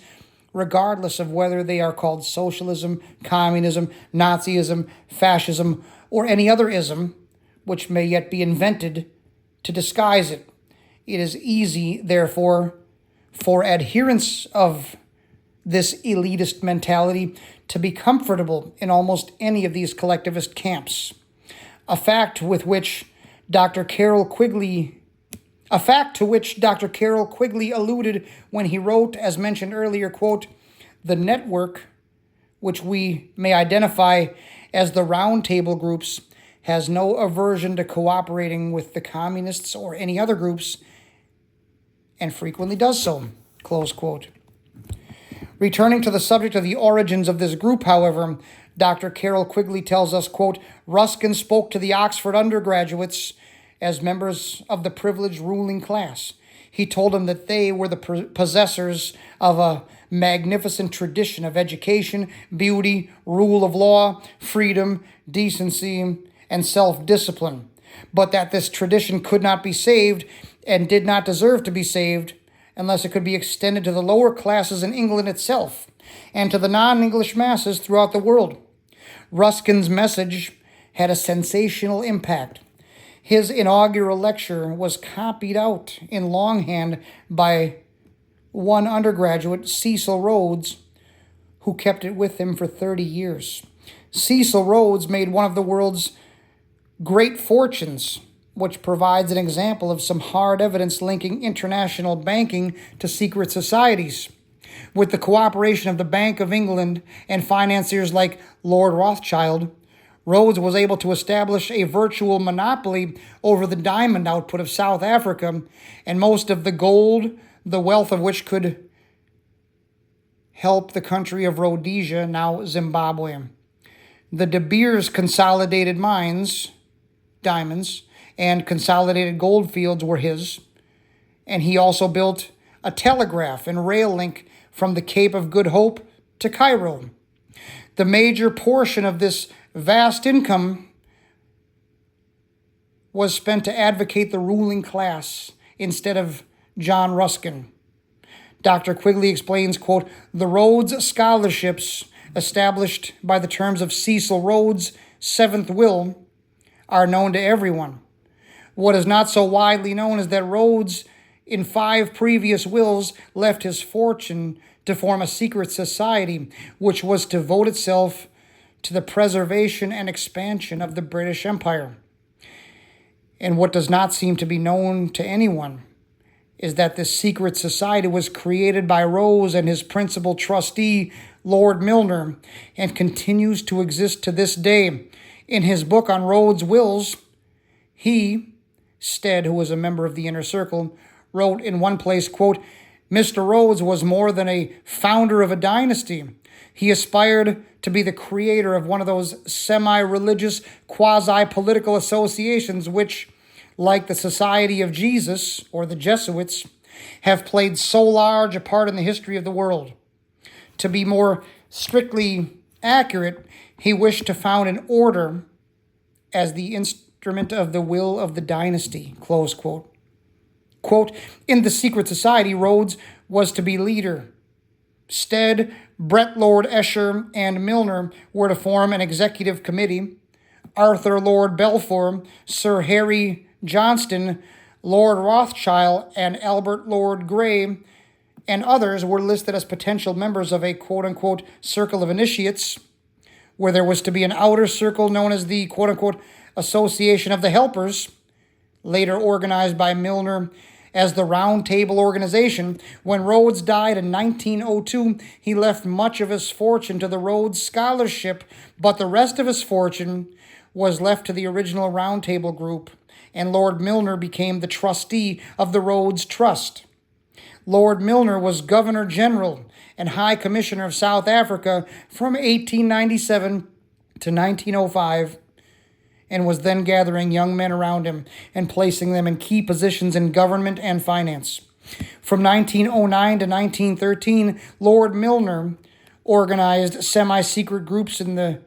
regardless of whether they are called socialism, communism, Nazism, fascism, or any other ism, which may yet be invented to disguise it. It is easy, therefore, for adherents of this elitist mentality to be comfortable in almost any of these collectivist camps. A fact to which Dr. Carroll Quigley alluded when he wrote, as mentioned earlier, quote, "The network, which we may identify as the round table groups, has no aversion to cooperating with the communists or any other groups, and frequently does so," close quote. Returning to the subject of the origins of this group, however, Dr. Carroll Quigley tells us, quote, "Ruskin spoke to the Oxford undergraduates as members of the privileged ruling class. He told them that they were the possessors of a magnificent tradition of education, beauty, rule of law, freedom, decency, and self-discipline, but that this tradition could not be saved and did not deserve to be saved unless it could be extended to the lower classes in England itself and to the non-English masses throughout the world." Ruskin's message had a sensational impact. His inaugural lecture was copied out in longhand by one undergraduate, Cecil Rhodes, who kept it with him for 30 years. Cecil Rhodes made one of the world's great fortunes, which provides an example of some hard evidence linking international banking to secret societies. With the cooperation of the Bank of England and financiers like Lord Rothschild, Rhodes was able to establish a virtual monopoly over the diamond output of South Africa and most of the gold, the wealth of which could help the country of Rhodesia, now Zimbabwe. The De Beers consolidated mines, diamonds, and consolidated gold fields were his, and he also built a telegraph and rail link from the Cape of Good Hope to Cairo. The major portion of this vast income was spent to advocate the ruling class instead of John Ruskin. Dr. Quigley explains, quote, "The Rhodes scholarships established by the terms of Cecil Rhodes' seventh will are known to everyone. What is not so widely known is that Rhodes, in 5 previous wills, left his fortune to form a secret society, which was to devote itself to the preservation and expansion of the British Empire. And what does not seem to be known to anyone is that this secret society was created by Rhodes and his principal trustee, Lord Milner, and continues to exist to this day. In his book on Rhodes' wills, Stead, who was a member of the Inner Circle, wrote in one place, quote, "Mr. Rhodes was more than a founder of a dynasty. He aspired to be the creator of one of those semi-religious, quasi-political associations which, like the Society of Jesus, or the Jesuits, have played so large a part in the history of the world. To be more strictly accurate, he wished to found an order as the instrument of the will of the dynasty," close quote. Quote, "In the secret society, Rhodes was to be leader. Stead, Brett, Lord Esher, and Milner were to form an executive committee. Arthur Lord Balfour, Sir Harry Johnston, Lord Rothschild, and Albert Lord Grey, and others were listed as potential members of a quote-unquote circle of initiates, where there was to be an outer circle known as the quote-unquote Association of the Helpers, later organized by Milner as the Round Table Organization. When Rhodes died in 1902, he left much of his fortune to the Rhodes Scholarship, but the rest of his fortune was left to the original Round Table group, and Lord Milner became the trustee of the Rhodes Trust. Lord Milner was Governor General and High Commissioner of South Africa from 1897 to 1905, and was then gathering young men around him and placing them in key positions in government and finance. From 1909 to 1913, Lord Milner organized semi-secret groups in the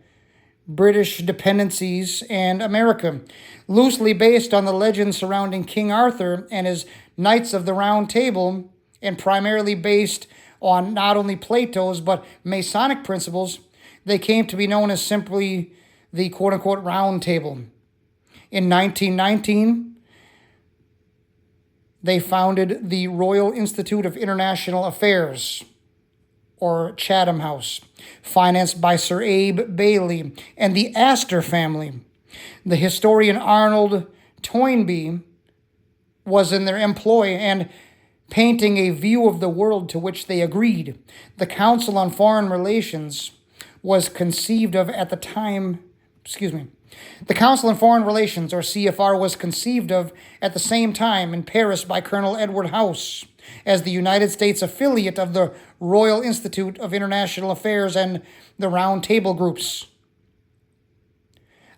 British dependencies and America, loosely based on the legend surrounding King Arthur and his Knights of the Round Table, and primarily based on not only Plato's but Masonic principles, they came to be known as simply the quote-unquote Round Table. In 1919, they founded the Royal Institute of International Affairs, or Chatham House, financed by Sir Abe Bailey and the Astor family. The historian Arnold Toynbee was in their employ and painting a view of the world to which they agreed. The Council on Foreign Relations was conceived of at the time, the Council on Foreign Relations, or CFR, was conceived of at the same time in Paris by Colonel Edward House as the United States affiliate of the Royal Institute of International Affairs and the Round Table groups.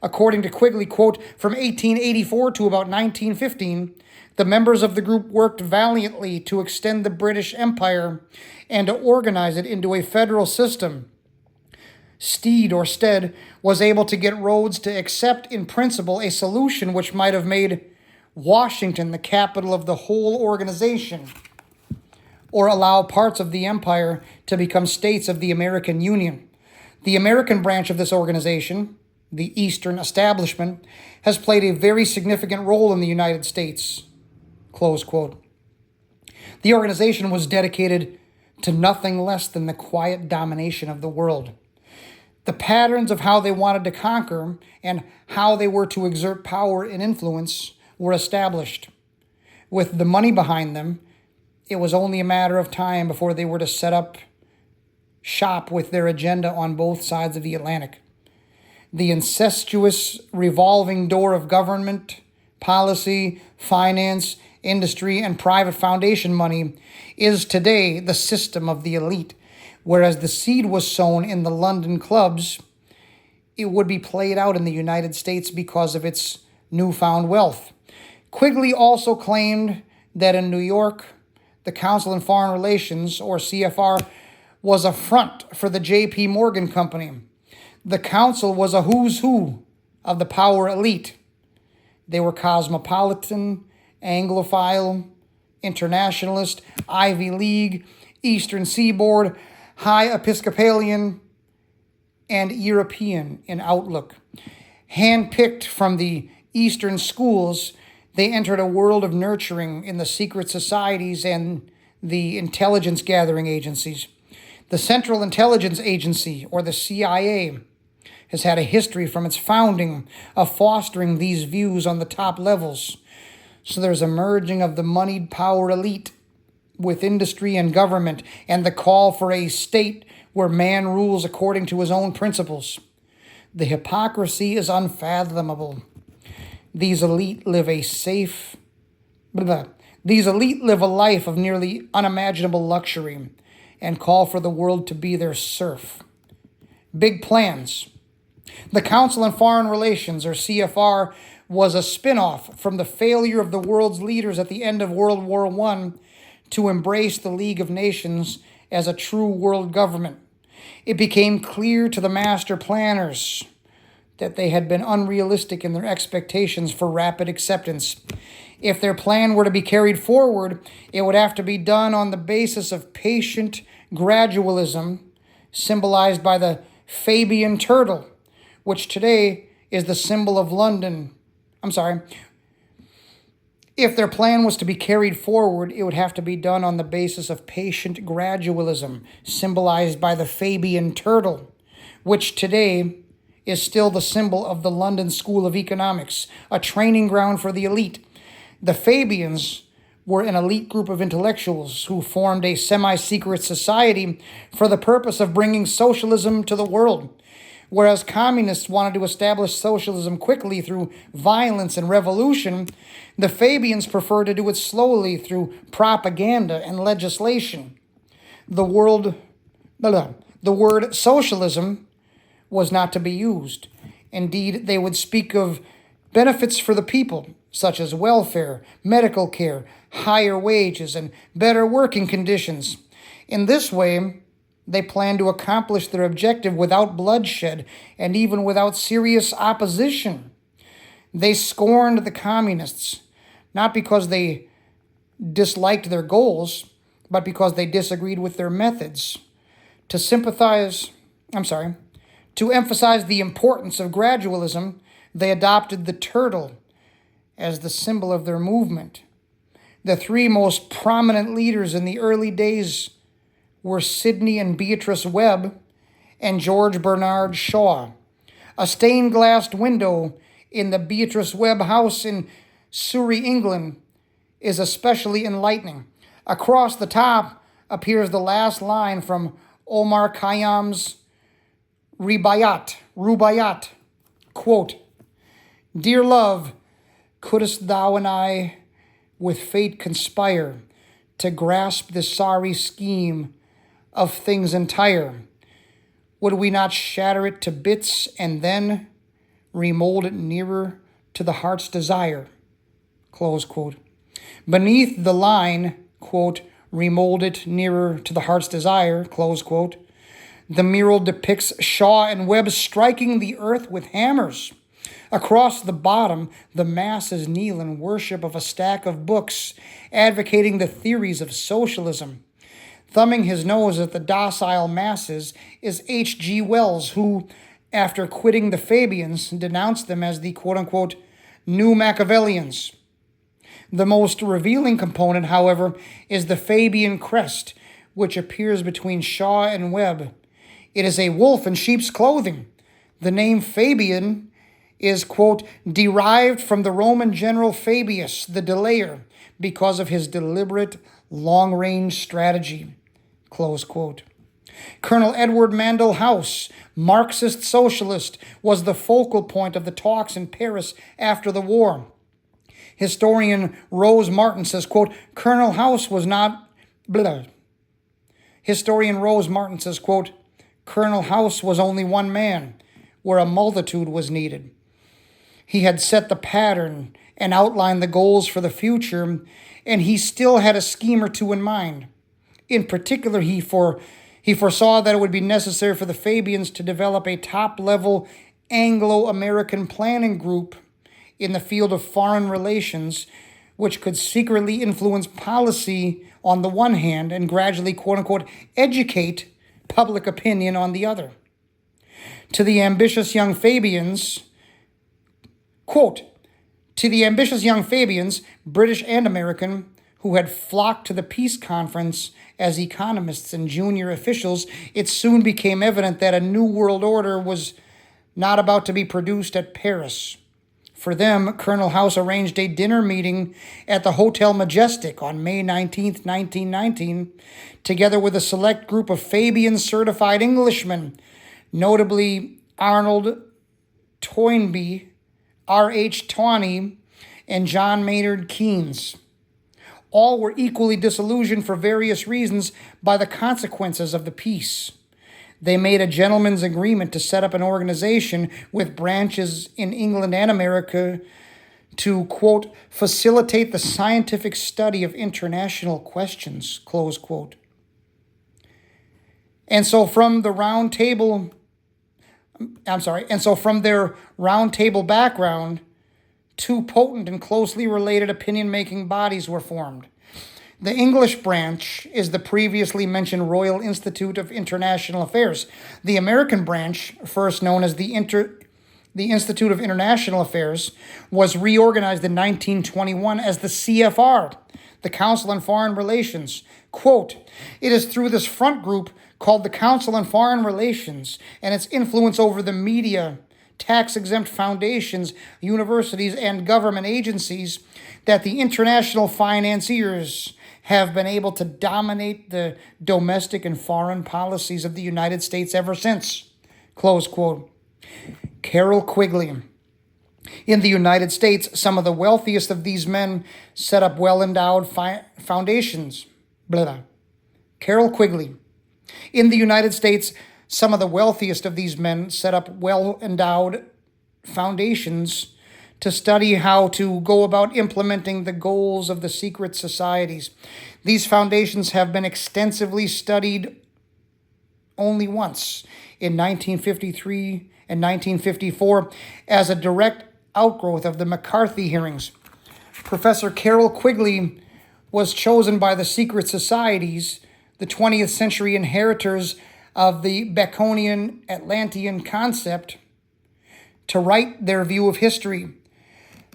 According to Quigley, quote, from 1884 to about 1915, the members of the group worked valiantly to extend the British Empire and to organize it into a federal system. Stead was able to get Rhodes to accept in principle a solution which might have made Washington the capital of the whole organization, or allow parts of the empire to become states of the American Union. The American branch of this organization, the Eastern Establishment, has played a very significant role in the United States. Close quote. The organization was dedicated to nothing less than the quiet domination of the world. The patterns of how they wanted to conquer and how they were to exert power and influence were established. With the money behind them, it was only a matter of time before they were to set up shop with their agenda on both sides of the Atlantic. The incestuous revolving door of government, policy, finance, industry, and private foundation money is today the system of the elite. Whereas the seed was sown in the London clubs, it would be played out in the United States because of its newfound wealth. Quigley also claimed that in New York, the Council on Foreign Relations, or CFR, was a front for the J.P. Morgan Company. The council was a who's who of the power elite. They were cosmopolitan, Anglophile, internationalist, Ivy League, Eastern Seaboard, High Episcopalian, and European in outlook. Handpicked from the Eastern schools, they entered a world of nurturing in the secret societies and the intelligence gathering agencies. The Central Intelligence Agency, or the CIA, has had a history from its founding of fostering these views on the top levels. So there's a merging of the moneyed power elite with industry and government, and the call for a state where man rules according to his own principles. The hypocrisy is unfathomable. These elite live a life of nearly unimaginable luxury and call for the world to be their serf. Big plans. The Council on Foreign Relations, or CFR, was a spin-off from the failure of the world's leaders at the end of World War I to embrace the League of Nations as a true world government. It became clear to the master planners that they had been unrealistic in their expectations for rapid acceptance. If their plan were to be carried forward, it would have to be done on the basis of patient gradualism, symbolized by the Fabian turtle, which today is the symbol of London. If their plan was to be carried forward, it would have to be done on the basis of patient gradualism, symbolized by the Fabian turtle, which today is still the symbol of the London School of Economics, a training ground for the elite. The Fabians were an elite group of intellectuals who formed a semi-secret society for the purpose of bringing socialism to the world. Whereas communists wanted to establish socialism quickly through violence and revolution, the Fabians preferred to do it slowly through propaganda and legislation. The word socialism was not to be used. Indeed, they would speak of benefits for the people, such as welfare, medical care, higher wages, and better working conditions. In this way, they planned to accomplish their objective without bloodshed and even without serious opposition. They scorned the communists, not because they disliked their goals, but because they disagreed with their methods. To emphasize the importance of gradualism, they adopted the turtle as the symbol of their movement. The three most prominent leaders in the early days were Sidney and Beatrice Webb and George Bernard Shaw. A stained-glass window in the Beatrice Webb house in Surrey, England, is especially enlightening. Across the top appears the last line from Omar Khayyam's Rubaiyat. Quote, "Dear love, couldst thou and I with fate conspire to grasp this sorry scheme of things entire? Would we not shatter it to bits and then remold it nearer to the heart's desire?" Close quote. Beneath the line, quote, "remold it nearer to the heart's desire," close quote, the mural depicts Shaw and Webb striking the earth with hammers. Across the bottom, the masses kneel in worship of a stack of books advocating the theories of socialism. Thumbing his nose at the docile masses is H.G. Wells, who, after quitting the Fabians, denounced them as the quote-unquote new Machiavellians. The most revealing component, however, is the Fabian crest, which appears between Shaw and Webb. It is a wolf in sheep's clothing. The name Fabian is, quote, derived from the Roman general Fabius, the delayer, because of his deliberate long-range strategy, close quote. Colonel Edward Mandell House, Marxist socialist, was the focal point of the talks in Paris after the war. Historian Rose Martin says, quote, Colonel House was not... Blah. Historian Rose Martin says, quote, Colonel House was only one man, where a multitude was needed. He had set the pattern and outlined the goals for the future, and he still had a scheme or two in mind. In particular, he foresaw that it would be necessary for the Fabians to develop a top-level Anglo-American planning group in the field of foreign relations, which could secretly influence policy on the one hand and gradually, quote-unquote, educate public opinion on the other. To the ambitious young Fabians, quote, to the ambitious young Fabians, British and American, who had flocked to the peace conference as economists and junior officials, it soon became evident that a new world order was not about to be produced at Paris. For them, Colonel House arranged a dinner meeting at the Hotel Majestic on May 19, 1919, together with a select group of Fabian-certified Englishmen, notably Arnold Toynbee, R.H. Tawney, and John Maynard Keynes. All were equally disillusioned for various reasons by the consequences of the peace. They made a gentleman's agreement to set up an organization with branches in England and America to, quote, facilitate the scientific study of international questions, close quote. And so from their round table background, two potent and closely related opinion-making bodies were formed. The English branch is the previously mentioned Royal Institute of International Affairs. The American branch, first known as the Institute of International Affairs, was reorganized in 1921 as the CFR, the Council on Foreign Relations. Quote, it is through this front group called the Council on Foreign Relations and its influence over the media, tax-exempt foundations, universities, and government agencies that the international financiers have been able to dominate the domestic and foreign policies of the United States ever since. Close quote. Carroll Quigley. In the United States, some of the wealthiest of these men set up well-endowed foundations. Blah. Carroll Quigley. In the United States, some of the wealthiest of these men set up well-endowed foundations to study how to go about implementing the goals of the secret societies. These foundations have been extensively studied only once, in 1953 and 1954, as a direct outgrowth of the McCarthy hearings. Professor Carroll Quigley, was chosen by the secret societies, the 20th century inheritors of the Baconian Atlantean concept, to write their view of history.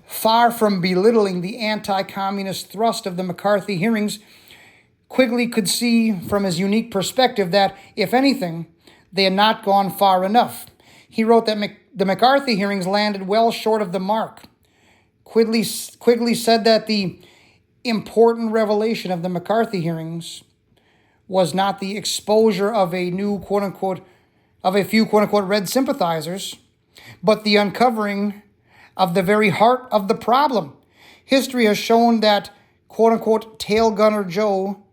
Far from belittling the anti-communist thrust of the McCarthy hearings, Quigley could see from his unique perspective that, if anything, they had not gone far enough. He wrote that the McCarthy hearings landed well short of the mark. Quigley said that the important revelation of the McCarthy hearings was not the exposure of a few quote-unquote red sympathizers, but the uncovering of the very heart of the problem. History has shown that quote-unquote tail gunner Joe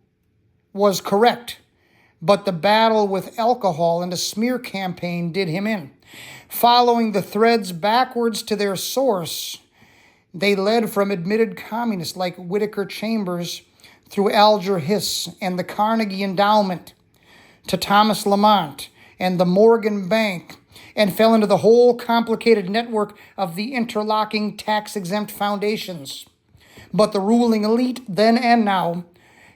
was correct, but the battle with alcohol and a smear campaign did him in. Following the threads backwards to their source, they led from admitted communists like Whittaker Chambers through Alger Hiss and the Carnegie Endowment to Thomas Lamont and the Morgan Bank, and fell into the whole complicated network of the interlocking tax-exempt foundations. But the ruling elite, then and now,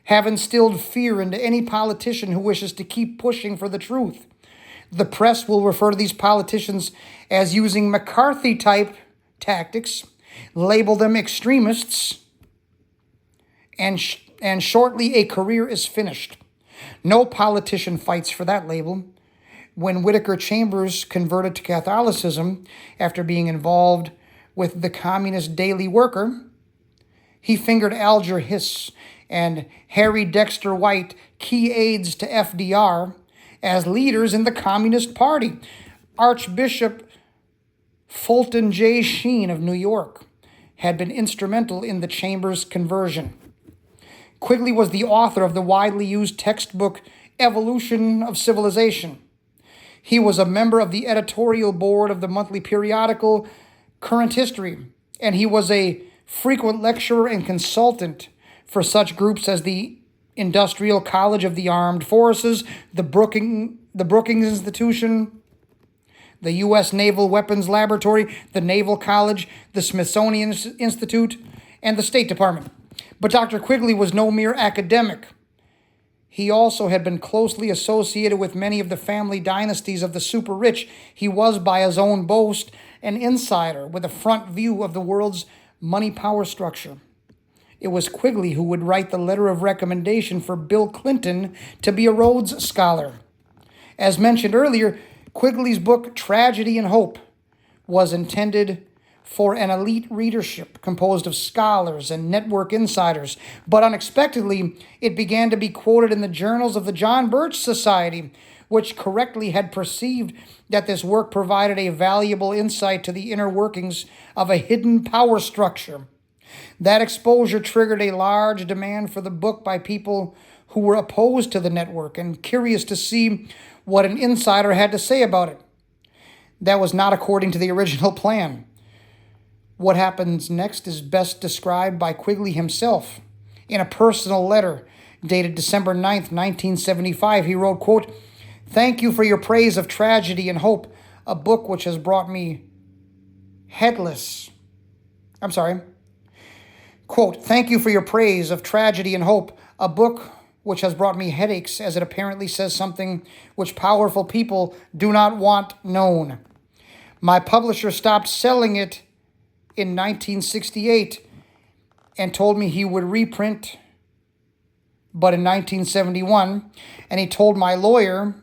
have instilled fear into any politician who wishes to keep pushing for the truth. The press will refer to these politicians as using McCarthy-type tactics, label them extremists, and shortly a career is finished. No politician fights for that label. When Whittaker Chambers converted to Catholicism after being involved with the Communist Daily Worker, he fingered Alger Hiss and Harry Dexter White, key aides to FDR, as leaders in the Communist Party. Archbishop Fulton J. Sheen of New York had been instrumental in the Chambers conversion. Quigley was the author of the widely used textbook Evolution of Civilization. He was a member of the editorial board of the monthly periodical Current History, and he was a frequent lecturer and consultant for such groups as the Industrial College of the Armed Forces, the Brookings Institution, the U.S. Naval Weapons Laboratory, the Naval College, the Smithsonian Institute, and the State Department. But Dr. Quigley was no mere academic. He also had been closely associated with many of the family dynasties of the super rich. He was, by his own boast, an insider with a front view of the world's money power structure. It was Quigley who would write the letter of recommendation for Bill Clinton to be a Rhodes Scholar. As mentioned earlier, Quigley's book, Tragedy and Hope, was intended for an elite readership composed of scholars and network insiders, but unexpectedly, it began to be quoted in the journals of the John Birch Society, which correctly had perceived that this work provided a valuable insight to the inner workings of a hidden power structure. That exposure triggered a large demand for the book by people who were opposed to the network and curious to see what an insider had to say about it. That was not according to the original plan. What happens next is best described by Quigley himself. In a personal letter dated December 9th, 1975, he wrote, quote, "Thank you for your praise of Tragedy and Hope, a book which has brought me Quote, "Thank you for your praise of Tragedy and Hope, a book which has brought me headaches, as it apparently says something which powerful people do not want known. My publisher stopped selling it in 1968 and told me he would reprint, but in 1971, and he told my lawyer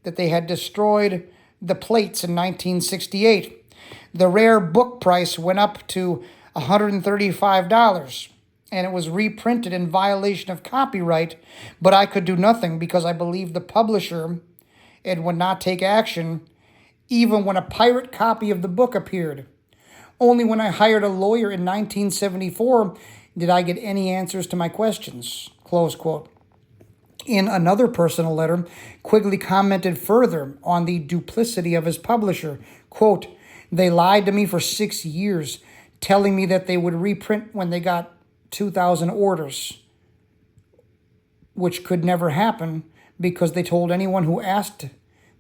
that they had destroyed the plates in 1968. The rare book price went up to $135, and it was reprinted in violation of copyright, but I could do nothing because I believed the publisher and would not take action even when a pirate copy of the book appeared. Only when I hired a lawyer in 1974 did I get any answers to my questions." Close quote. In another personal letter, Quigley commented further on the duplicity of his publisher. Quote, "They lied to me for 6 years, telling me that they would reprint when they got 2,000 orders, which could never happen because they told anyone who asked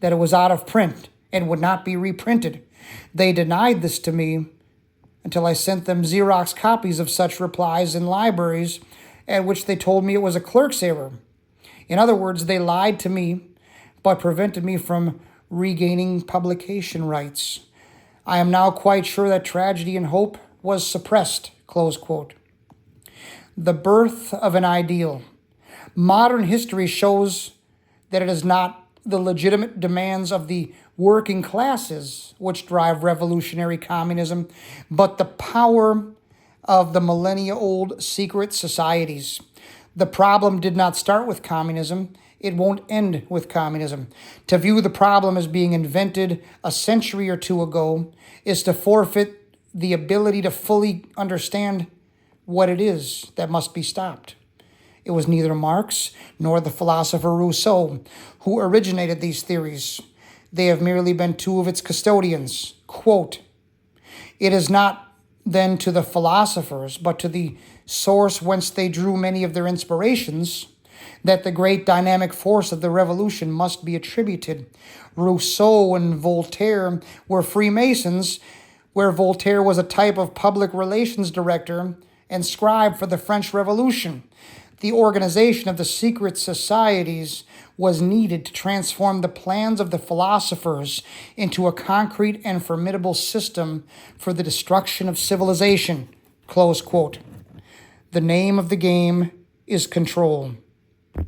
that it was out of print and would not be reprinted. They denied this to me until I sent them Xerox copies of such replies in libraries, at which they told me it was a clerk's error. In other words, they lied to me, but prevented me from regaining publication rights. I am now quite sure that tragedy and hope was suppressed, close quote. The birth of an ideal. Modern history shows that it is not the legitimate demands of the working classes which drive revolutionary communism, but the power of the millennia-old secret societies. The problem did not start with communism. It won't end with communism. To view the problem as being invented a century or two ago is to forfeit the ability to fully understand what it is that must be stopped. It was neither Marx nor the philosopher Rousseau who originated these theories. They have merely been two of its custodians. Quote, it is not then to the philosophers, but to the source whence they drew many of their inspirations, that the great dynamic force of the revolution must be attributed. Rousseau and Voltaire were Freemasons, where Voltaire was a type of public relations director and scribe for the French Revolution. The organization of the secret societies was needed to transform the plans of the philosophers into a concrete and formidable system for the destruction of civilization. Close quote. The name of the game is control.